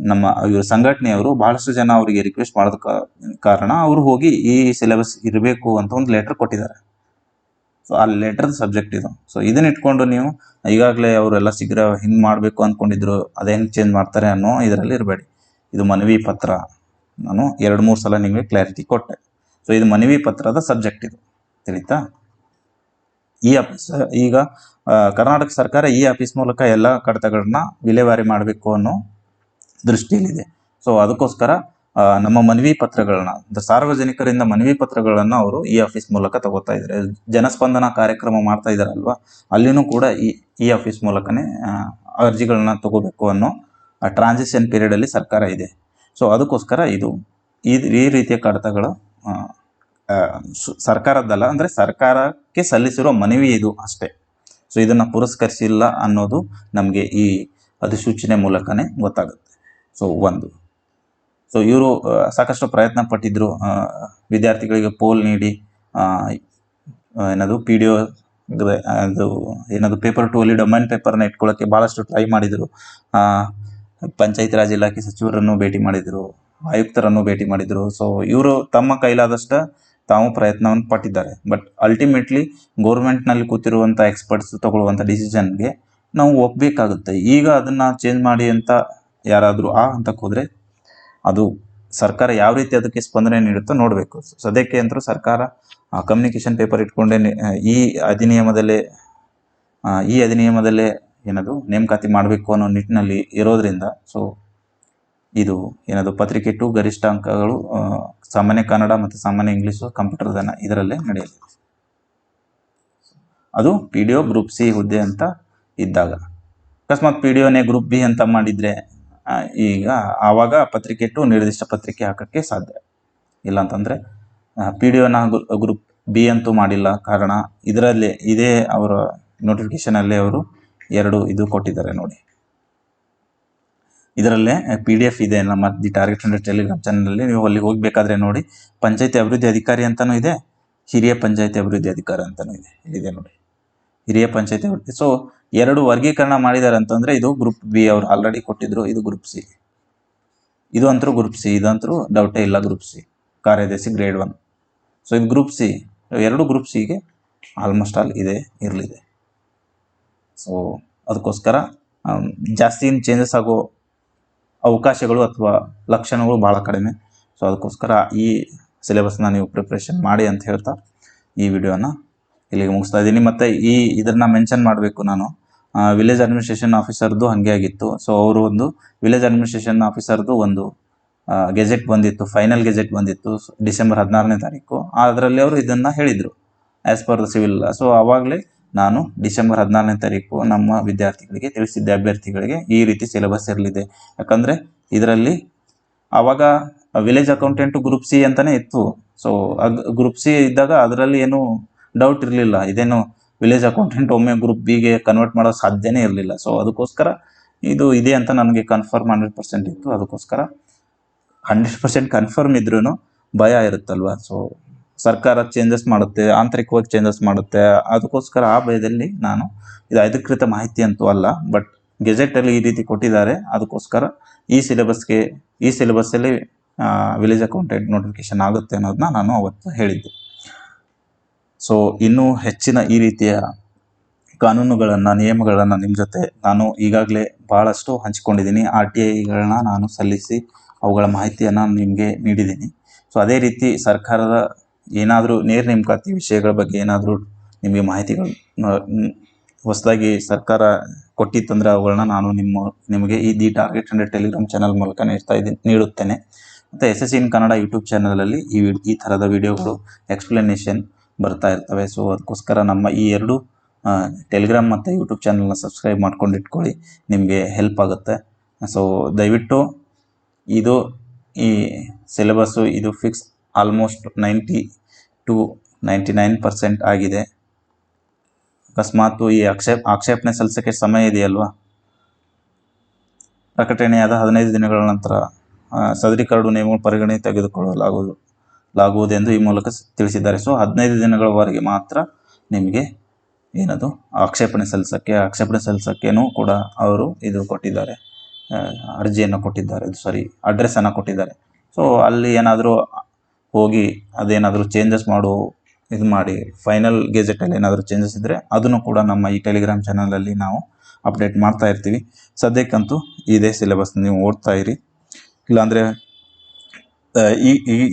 ನಮ್ಮ ಇವರು ಸಂಘಟನೆಯವರು ಬಹಳಷ್ಟು ಜನ ಅವರಿಗೆ ರಿಕ್ವೆಸ್ಟ್ ಮಾಡೋದ ಕಾರಣ ಅವರು ಹೋಗಿ ಈ ಸಿಲೆಬಸ್ ಇರಬೇಕು ಅಂತ ಒಂದು ಲೆಟರ್ ಕೊಟ್ಟಿದ್ದಾರೆ. ಸೊ ಆ ಲೆಟರ್ ಸಬ್ಜೆಕ್ಟ್ ಇದು. ಸೊ ಇದನ್ನ ಇಟ್ಕೊಂಡು ನೀವು ಈಗಾಗಲೇ ಅವರೆಲ್ಲ ಶೀಘ್ರ ಹಿಂಗೆ ಮಾಡಬೇಕು ಅಂದ್ಕೊಂಡಿದ್ರು, ಅದೇ ಹೆಂಗೆ ಚೇಂಜ್ ಮಾಡ್ತಾರೆ ಅನ್ನೋ ಇದರಲ್ಲಿ ಇರಬೇಡಿ. ಇದು ಮನವಿ ಪತ್ರ. ನಾನು 2-3 ಸಲ ನಿಮಗೆ ಕ್ಲಾರಿಟಿ ಕೊಟ್ಟೆ. ಸೊ ಇದು ಮನವಿ ಪತ್ರದ ಸಬ್ಜೆಕ್ಟ್ ಇದು, ತಿಳಿತಾ? ಈ ಆಫೀಸ್ ಈಗ ಕರ್ನಾಟಕ ಸರ್ಕಾರ ಈ ಆಫೀಸ್ ಮೂಲಕ ಎಲ್ಲ ಕಡತಗಳನ್ನ ವಿಲೇವಾರಿ ಮಾಡಬೇಕು ಅನ್ನೋ ದೃಷ್ಟಿಯಲ್ಲಿದೆ. ಸೊ ಅದಕ್ಕೋಸ್ಕರ ನಮ್ಮ ಮನವಿ ಪತ್ರಗಳನ್ನ, ಸಾರ್ವಜನಿಕರಿಂದ ಮನವಿ ಪತ್ರಗಳನ್ನು ಅವರು ಈ ಆಫೀಸ್ ಮೂಲಕ ತಗೋತಾ ಇದ್ದಾರೆ. ಜನಸ್ಪಂದನ ಕಾರ್ಯಕ್ರಮ ಮಾಡ್ತಾ ಇದ್ದಾರಲ್ವಾ, ಅಲ್ಲಿನೂ ಕೂಡ ಈ ಆಫೀಸ್ ಮೂಲಕನೇ ಅರ್ಜಿಗಳನ್ನ ತಗೋಬೇಕು ಅನ್ನೋ ಟ್ರಾನ್ಸಿಷನ್ ಪೀರಿಯಡಲ್ಲಿ ಸರ್ಕಾರ ಇದೆ. ಸೊ ಅದಕ್ಕೋಸ್ಕರ ಈ ರೀತಿಯ ಕಡತಗಳು ಸರ್ಕಾರದ್ದಲ್ಲ, ಅಂದರೆ ಸರ್ಕಾರಕ್ಕೆ ಸಲ್ಲಿಸಿರೋ ಮನವಿ ಇದು ಅಷ್ಟೇ. ಸೊ ಇದನ್ನು ಪುರಸ್ಕರಿಸಿಲ್ಲ ಅನ್ನೋದು ನಮಗೆ ಈ ಅಧಿಸೂಚನೆ ಮೂಲಕನೇ ಗೊತ್ತಾಗುತ್ತೆ. ಸೊ ಇವರು ಸಾಕಷ್ಟು ಪ್ರಯತ್ನ ಪಟ್ಟಿದ್ರು, ವಿದ್ಯಾರ್ಥಿಗಳಿಗೆ ಪೋಲ್ ನೀಡಿ ಏನದು PDO ಅದು ಏನದು ಪೇಪರ್ 2 ಅಲ್ಲಿ ಡೊಮೈನ್ ಪೇಪರ್ನ ಇಟ್ಕೊಳ್ಳೋಕ್ಕೆ ಭಾಳಷ್ಟು ಟ್ರೈ ಮಾಡಿದರು. ಪಂಚಾಯತ್ ರಾಜ್ ಇಲಾಖೆ ಸಚಿವರನ್ನು ಭೇಟಿ ಮಾಡಿದರು, ಆಯುಕ್ತರನ್ನು ಭೇಟಿ ಮಾಡಿದರು. ಸೊ ಇವರು ತಮ್ಮ ಕೈಲಾದಷ್ಟು ತಾವು ಪ್ರಯತ್ನವನ್ನು ಪಟ್ಟಿದ್ದಾರೆ. ಬಟ್ ಅಲ್ಟಿಮೇಟ್ಲಿ ಗೌರ್ಮೆಂಟ್ನಲ್ಲಿ ಕೂತಿರುವಂಥ ಎಕ್ಸ್ಪರ್ಟ್ಸ್ ತಗೊಳ್ಳುವಂಥ ಡಿಸಿಷನ್ಗೆ ನಾವು ಒಪ್ಪಬೇಕಾಗುತ್ತೆ. ಈಗ ಅದನ್ನು ಚೇಂಜ್ ಮಾಡಿ ಅಂತ ಯಾರಾದರೂ ಹಂತಕ್ಕೆ ಹೋದರೆ ಅದು ಸರ್ಕಾರ ಯಾವ ರೀತಿ ಅದಕ್ಕೆ ಸ್ಪಂದನೆ ನೀಡುತ್ತೋ ನೋಡಬೇಕು. ಸದ್ಯಕ್ಕೆ ಅಂತೂ ಸರ್ಕಾರ ಕಮ್ಯುನಿಕೇಷನ್ ಪೇಪರ್ ಇಟ್ಕೊಂಡೇ ಈ ಅಧಿನಿಯಮದಲ್ಲೇ ಏನದು ನೇಮಕಾತಿ ಮಾಡಬೇಕು ಅನ್ನೋ ನಿಟ್ಟಿನಲ್ಲಿ ಇರೋದ್ರಿಂದ, ಸೊ ಇದು ಏನದು ಪತ್ರಿಕೆ 2 ಗರಿಷ್ಠ ಅಂಕಗಳು ಸಾಮಾನ್ಯ ಕನ್ನಡ ಮತ್ತು ಸಾಮಾನ್ಯ ಇಂಗ್ಲೀಷು ಕಂಪ್ಯೂಟರ್ ಜ್ಞಾನ ಇದರಲ್ಲೇ ನಡೆಯಲಿದೆ. ಅದು PDO ಗ್ರೂಪ್ C ಹುದ್ದೆ ಅಂತ ಇದ್ದಾಗ. ಅಕಸ್ಮಾತ್ PDOನೇ ಗ್ರೂಪ್ B ಅಂತ ಮಾಡಿದರೆ ಈಗ ಆವಾಗ ಪತ್ರಿಕೆ 2 ನಿರ್ದಿಷ್ಟ ಪತ್ರಿಕೆ ಹಾಕೋಕ್ಕೆ ಸಾಧ್ಯ. ಇಲ್ಲಾಂತಂದರೆ PDOನ ಗ್ರೂಪ್ B ಅಂತೂ ಮಾಡಿಲ್ಲ. ಕಾರಣ ಇದರಲ್ಲಿ ಇದೇ ಅವರ ನೋಟಿಫಿಕೇಶನಲ್ಲಿ ಅವರು 2 ಇದು ಕೊಟ್ಟಿದ್ದಾರೆ ನೋಡಿ. ಇದರಲ್ಲೇ PDF ಇದೆ ನಮ್ಮ ದಿ ಟಾರ್ಗೆಟ್ 100 ಟೆಲಿಗ್ರಾಮ್ ಚಾನಲಲ್ಲಿ. ನೀವು ಅಲ್ಲಿ ಹೋಗಬೇಕಾದ್ರೆ ನೋಡಿ, ಪಂಚಾಯತಿ ಅಭಿವೃದ್ಧಿ ಅಧಿಕಾರಿ ಅಂತಲೂ ಇದೆ, ಹಿರಿಯ ಪಂಚಾಯತಿ ಅಭಿವೃದ್ಧಿ ಅಧಿಕಾರಿ ಅಂತಲೂ ಇದೆ ನೋಡಿ, ಹಿರಿಯ ಪಂಚಾಯತಿ ಅಭಿವೃದ್ಧಿ. ಸೊ 2 ವರ್ಗೀಕರಣ ಮಾಡಿದ್ದಾರೆ ಅಂತಂದರೆ ಇದು ಗ್ರೂಪ್ B ಅವರು ಆಲ್ರೆಡಿ ಕೊಟ್ಟಿದ್ರು, ಇದು ಗ್ರೂಪ್ C. ಇದು ಅಂತರೂ ಗ್ರೂಪ್ C, ಇದಂತರೂ ಡೌಟೇ ಇಲ್ಲ ಗ್ರೂಪ್ C, ಕಾರ್ಯದರ್ಶಿ ಗ್ರೇಡ್ 1. ಸೊ ಇದು ಗ್ರೂಪ್ C, 2 ಗ್ರೂಪ್ Cಗೆ ಆಲ್ಮೋಸ್ಟ್ ಆಲ್ ಇರಲಿದೆ. ಸೊ ಅದಕ್ಕೋಸ್ಕರ ಜಾಸ್ತಿ ಚೇಂಜಸ್ ಆಗೋ ಅವಕಾಶಗಳು ಅಥವಾ ಲಕ್ಷಣಗಳು ಭಾಳ ಕಡಿಮೆ. ಸೊ ಅದಕ್ಕೋಸ್ಕರ ಈ ಸಿಲೆಬಸ್ನ ನೀವು ಪ್ರಿಪ್ರೇಷನ್ ಮಾಡಿ ಅಂತ ಹೇಳ್ತಾ ಈ ವಿಡಿಯೋನ ಇಲ್ಲಿಗೆ ಮುಗಿಸ್ತಾ ಇದ್ದೀನಿ. ಮತ್ತು ಇದನ್ನು ಮೆನ್ಷನ್ ಮಾಡಬೇಕು ನಾನು, ವಿಲೇಜ್ ಅಡ್ಮಿನಿಸ್ಟ್ರೇಷನ್ ಆಫೀಸರ್ದು ಹಾಗೆ ಆಗಿತ್ತು. ಸೊ ಅವರು ಒಂದು ವಿಲೇಜ್ ಅಡ್ಮಿನಿಸ್ಟ್ರೇಷನ್ ಆಫೀಸರ್ದು ಒಂದು ಗೆಜೆಟ್ ಬಂದಿತ್ತು, ಫೈನಲ್ ಗೆಜೆಟ್ ಬಂದಿತ್ತು ಡಿಸೆಂಬರ್ 16ನೇ ತಾರೀಕು. ಅದರಲ್ಲಿ ಅವರು ಇದನ್ನು ಹೇಳಿದರು as per the civil. So ಆವಾಗಲೇ ನಾನು ಡಿಸೆಂಬರ್ 16ನೇ ತಾರೀಕು ನಮ್ಮ ವಿದ್ಯಾರ್ಥಿಗಳಿಗೆ ತಿಳಿಸಿದ್ದೆ, ಅಭ್ಯರ್ಥಿಗಳಿಗೆ ಈ ರೀತಿ ಸಿಲೆಬಸ್ ಇರಲಿದೆ. ಯಾಕಂದರೆ ಇದರಲ್ಲಿ ಆವಾಗ ವಿಲೇಜ್ ಅಕೌಂಟೆಂಟು ಗ್ರೂಪ್ C ಅಂತಲೇ ಇತ್ತು. ಸೊ ಗ್ರೂಪ್ C ಇದ್ದಾಗ ಅದರಲ್ಲಿ ಏನೂ ಡೌಟ್ ಇರಲಿಲ್ಲ, ಇದೇನು ವಿಲೇಜ್ ಅಕೌಂಟೆಂಟ್ ಒಮ್ಮೆ ಗ್ರೂಪ್ Bಗೆ ಕನ್ವರ್ಟ್ ಮಾಡೋ ಸಾಧ್ಯನೇ ಇರಲಿಲ್ಲ. ಸೊ ಅದಕ್ಕೋಸ್ಕರ ಇದು ಇದೆ ಅಂತ ನನಗೆ ಕನ್ಫರ್ಮ್ 100% ಇತ್ತು. ಅದಕ್ಕೋಸ್ಕರ 100% ಕನ್ಫರ್ಮ್ ಇದ್ರೂ ಭಯ ಇರುತ್ತಲ್ವ. ಸೊ ಸರ್ಕಾರ ಚೇಂಜಸ್ ಮಾಡುತ್ತೆ, ಆಂತರಿಕವಾಗಿ ಚೇಂಜಸ್ ಮಾಡುತ್ತೆ. ಅದಕ್ಕೋಸ್ಕರ ಆ ಭಯದಲ್ಲಿ ನಾನು ಇದು ಅಧಿಕೃತ ಮಾಹಿತಿ ಅಂತೂ ಅಲ್ಲ, ಬಟ್ ಗೆಜೆಟಲ್ಲಿ ಈ ರೀತಿ ಕೊಟ್ಟಿದ್ದಾರೆ. ಅದಕ್ಕೋಸ್ಕರ ಈ ಸಿಲೆಬಸ್ಸಲ್ಲಿ ವಿಲೇಜ್ ಅಕೌಂಟೆಂಟ್ ನೋಟಿಫಿಕೇಶನ್ ಆಗುತ್ತೆ ಅನ್ನೋದನ್ನ ನಾನು ಅವತ್ತು ಹೇಳಿದ್ದೆ. ಸೊ ಇನ್ನೂ ಹೆಚ್ಚಿನ ಈ ರೀತಿಯ ಕಾನೂನುಗಳನ್ನು, ನಿಯಮಗಳನ್ನು ನಿಮ್ಮ ಜೊತೆ ನಾನು ಈಗಾಗಲೇ ಭಾಳಷ್ಟು ಹಂಚಿಕೊಂಡಿದ್ದೀನಿ. RTIಗಳನ್ನ ನಾನು ಸಲ್ಲಿಸಿ ಅವುಗಳ ಮಾಹಿತಿಯನ್ನು ನಿಮಗೆ ನೀಡಿದ್ದೀನಿ. ಸೊ ಅದೇ ರೀತಿ ಸರ್ಕಾರದ ಏನಾದರೂ ನೇರ ನೇಮಕಾತಿ ವಿಷಯಗಳ ಬಗ್ಗೆ ಏನಾದರೂ ನಿಮಗೆ ಮಾಹಿತಿಗಳು ಹೊಸದಾಗಿ ಸರ್ಕಾರ ಕೊಟ್ಟಿತ್ತಂದರೆ ಅವುಗಳನ್ನ ನಾನು ನಿಮಗೆ ಈ ದಿ ಟಾರ್ಗೆಟ್ 100 ಟೆಲಿಗ್ರಾಮ್ ಚಾನಲ್ ಮೂಲಕ ನೀಡುತ್ತೇನೆ. ಮತ್ತು SSC ಇನ್ ಕನ್ನಡ ಯೂಟ್ಯೂಬ್ ಚಾನಲಲ್ಲಿ ಈ ಥರದ ವಿಡಿಯೋಗಳು ಎಕ್ಸ್ಪ್ಲನೇಷನ್ ಬರ್ತಾ ಇರ್ತವೆ. ಸೊ ಅದಕ್ಕೋಸ್ಕರ ನಮ್ಮ ಈ 2 ಟೆಲಿಗ್ರಾಮ್ ಮತ್ತು ಯೂಟ್ಯೂಬ್ ಚಾನಲ್ನ ಸಬ್ಸ್ಕ್ರೈಬ್ ಮಾಡ್ಕೊಂಡು ಇಟ್ಕೊಳ್ಳಿ, ನಿಮಗೆ ಹೆಲ್ಪ್ ಆಗುತ್ತೆ. ಸೊ ದಯವಿಟ್ಟು ಇದು ಈ ಸಿಲೆಬಸ್ಸು ಇದು ಫಿಕ್ಸ್ ಆಲ್ಮೋಸ್ಟ್ 90 to 99% ಆಗಿದೆ. ಅಕಸ್ಮಾತ್ ಈ ಆಕ್ಷೇಪಣೆ ಸಲ್ಲಿಸೋಕ್ಕೆ ಸಮಯ ಇದೆಯಲ್ವಾ, ಪ್ರಕಟಣೆಯಾದ 15 ದಿನಗಳ ನಂತರ ಸದರಿ ಕರಡು ನಿಯಮಗಳು ಪರಿಗಣನೆ ತೆಗೆದುಕೊಳ್ಳಲಾಗುವುದೆಂದು ಈ ಮೂಲಕ ತಿಳಿಸಿದ್ದಾರೆ. ಸೊ 15 ದಿನಗಳವರೆಗೆ ಮಾತ್ರ ನಿಮಗೆ ಏನದು ಆಕ್ಷೇಪಣೆ ಸಲ್ಲಿಸೋಕ್ಕೇನೂ ಕೂಡ ಅವರು ಇದು ಕೊಟ್ಟಿದ್ದಾರೆ, ಅರ್ಜಿಯನ್ನು ಕೊಟ್ಟಿದ್ದಾರೆ, ಅಡ್ರೆಸ್ಸನ್ನು ಕೊಟ್ಟಿದ್ದಾರೆ. ಸೊ ಅಲ್ಲಿ ಏನಾದರೂ ಹೋಗಿ ಅದೇನಾದರೂ ಚೇಂಜಸ್ ಮಾಡಿ ಫೈನಲ್ ಗೆಜೆಟಲ್ಲಿ ಏನಾದರೂ ಚೇಂಜಸ್ ಇದ್ದರೆ ಅದನ್ನು ಕೂಡ ನಮ್ಮ ಈ ಟೆಲಿಗ್ರಾಮ್ ಚಾನಲಲ್ಲಿ ನಾವು ಅಪ್ಡೇಟ್ ಮಾಡ್ತಾ ಇರ್ತೀವಿ. ಸದ್ಯಕ್ಕಂತೂ ಇದೇ ಸಿಲೆಬಸ್ ನೀವು ಓದ್ತಾ ಇರಿ. ಇಲ್ಲಾಂದರೆ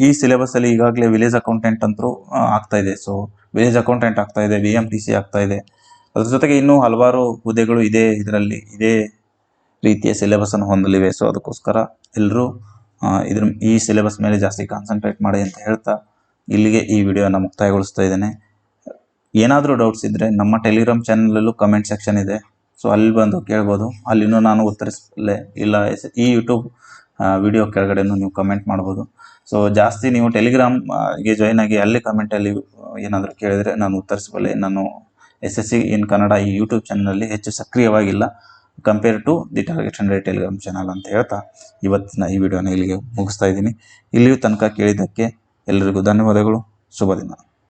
ಈ ಸಿಲೆಬಸ್ಸಲ್ಲಿ ಈಗಾಗಲೇ ವಿಲೇಜ್ ಅಕೌಂಟೆಂಟ್ ಅಂತೂ ಆಗ್ತಾಯಿದೆ. ಸೊ ವಿಲೇಜ್ ಅಕೌಂಟೆಂಟ್ ಆಗ್ತಾಯಿದೆ, VMTC ಆಗ್ತಾಯಿದೆ. ಅದ್ರ ಜೊತೆಗೆ ಇನ್ನೂ ಹಲವಾರು ಹುದ್ದೆಗಳು ಇದೇ ರೀತಿಯ ಸಿಲೆಬಸ್ಸನ್ನು ಹೊಂದಲಿವೆ. ಸೊ ಅದಕ್ಕೋಸ್ಕರ ಎಲ್ಲರೂ ಈ ಸಿಲೆಬಸ್ ಮೇಲೆ ಜಾಸ್ತಿ ಕಾನ್ಸಂಟ್ರೇಟ್ ಮಾಡಿ ಅಂತ ಹೇಳ್ತಾ ಇಲ್ಲಿಗೆ ಈ ವಿಡಿಯೋನ ಮುಕ್ತಾಯಗೊಳಿಸ್ತಾ ಇದ್ದೇನೆ. ಏನಾದರೂ ಡೌಟ್ಸ್ ಇದ್ದರೆ ನಮ್ಮ ಟೆಲಿಗ್ರಾಮ್ ಚಾನಲಲ್ಲೂ ಕಮೆಂಟ್ ಸೆಕ್ಷನ್ ಇದೆ. ಸೊ ಅಲ್ಲಿ ಬಂದು ಕೇಳ್ಬೋದು, ಅಲ್ಲಿನೂ ನಾನು ಉತ್ತರಿಸಲೇ ಇಲ್ಲ. ಈ ಯೂಟ್ಯೂಬ್ ವಿಡಿಯೋ ಕೆಳಗಡೆನೂ ನೀವು ಕಮೆಂಟ್ ಮಾಡ್ಬೋದು. ಸೊ ಜಾಸ್ತಿ ನೀವು ಟೆಲಿಗ್ರಾಮ್ಗೆ ಜಾಯ್ನ್ ಆಗಿ ಅಲ್ಲಿ ಕಮೆಂಟಲ್ಲಿ ಏನಾದರೂ ಕೇಳಿದರೆ ನಾನು ಉತ್ತರಿಸಬಲ್ಲೆ. ನಾನು SSC ಇನ್ ಕನ್ನಡ ಈ ಯೂಟ್ಯೂಬ್ ಚಾನಲಲ್ಲಿ ಹೆಚ್ಚು ಸಕ್ರಿಯವಾಗಿಲ್ಲ compare to the target 100 Telegram channel ಅಂತ ಹೇಳ್ತಾ ಇವತ್ತಿನ ಈ ವಿಡಿಯೋನ ಇಲ್ಲಿಗೆ ಮುಗಿಸ್ತಾ ಇದ್ದೀನಿ. ಇಲ್ಲಿಯೂ ತನಕ ಕೇಳಿದ್ದಕ್ಕೆ ಎಲ್ಲರಿಗೂ ಧನ್ಯವಾದಗಳು. ಶುಭ ದಿನ.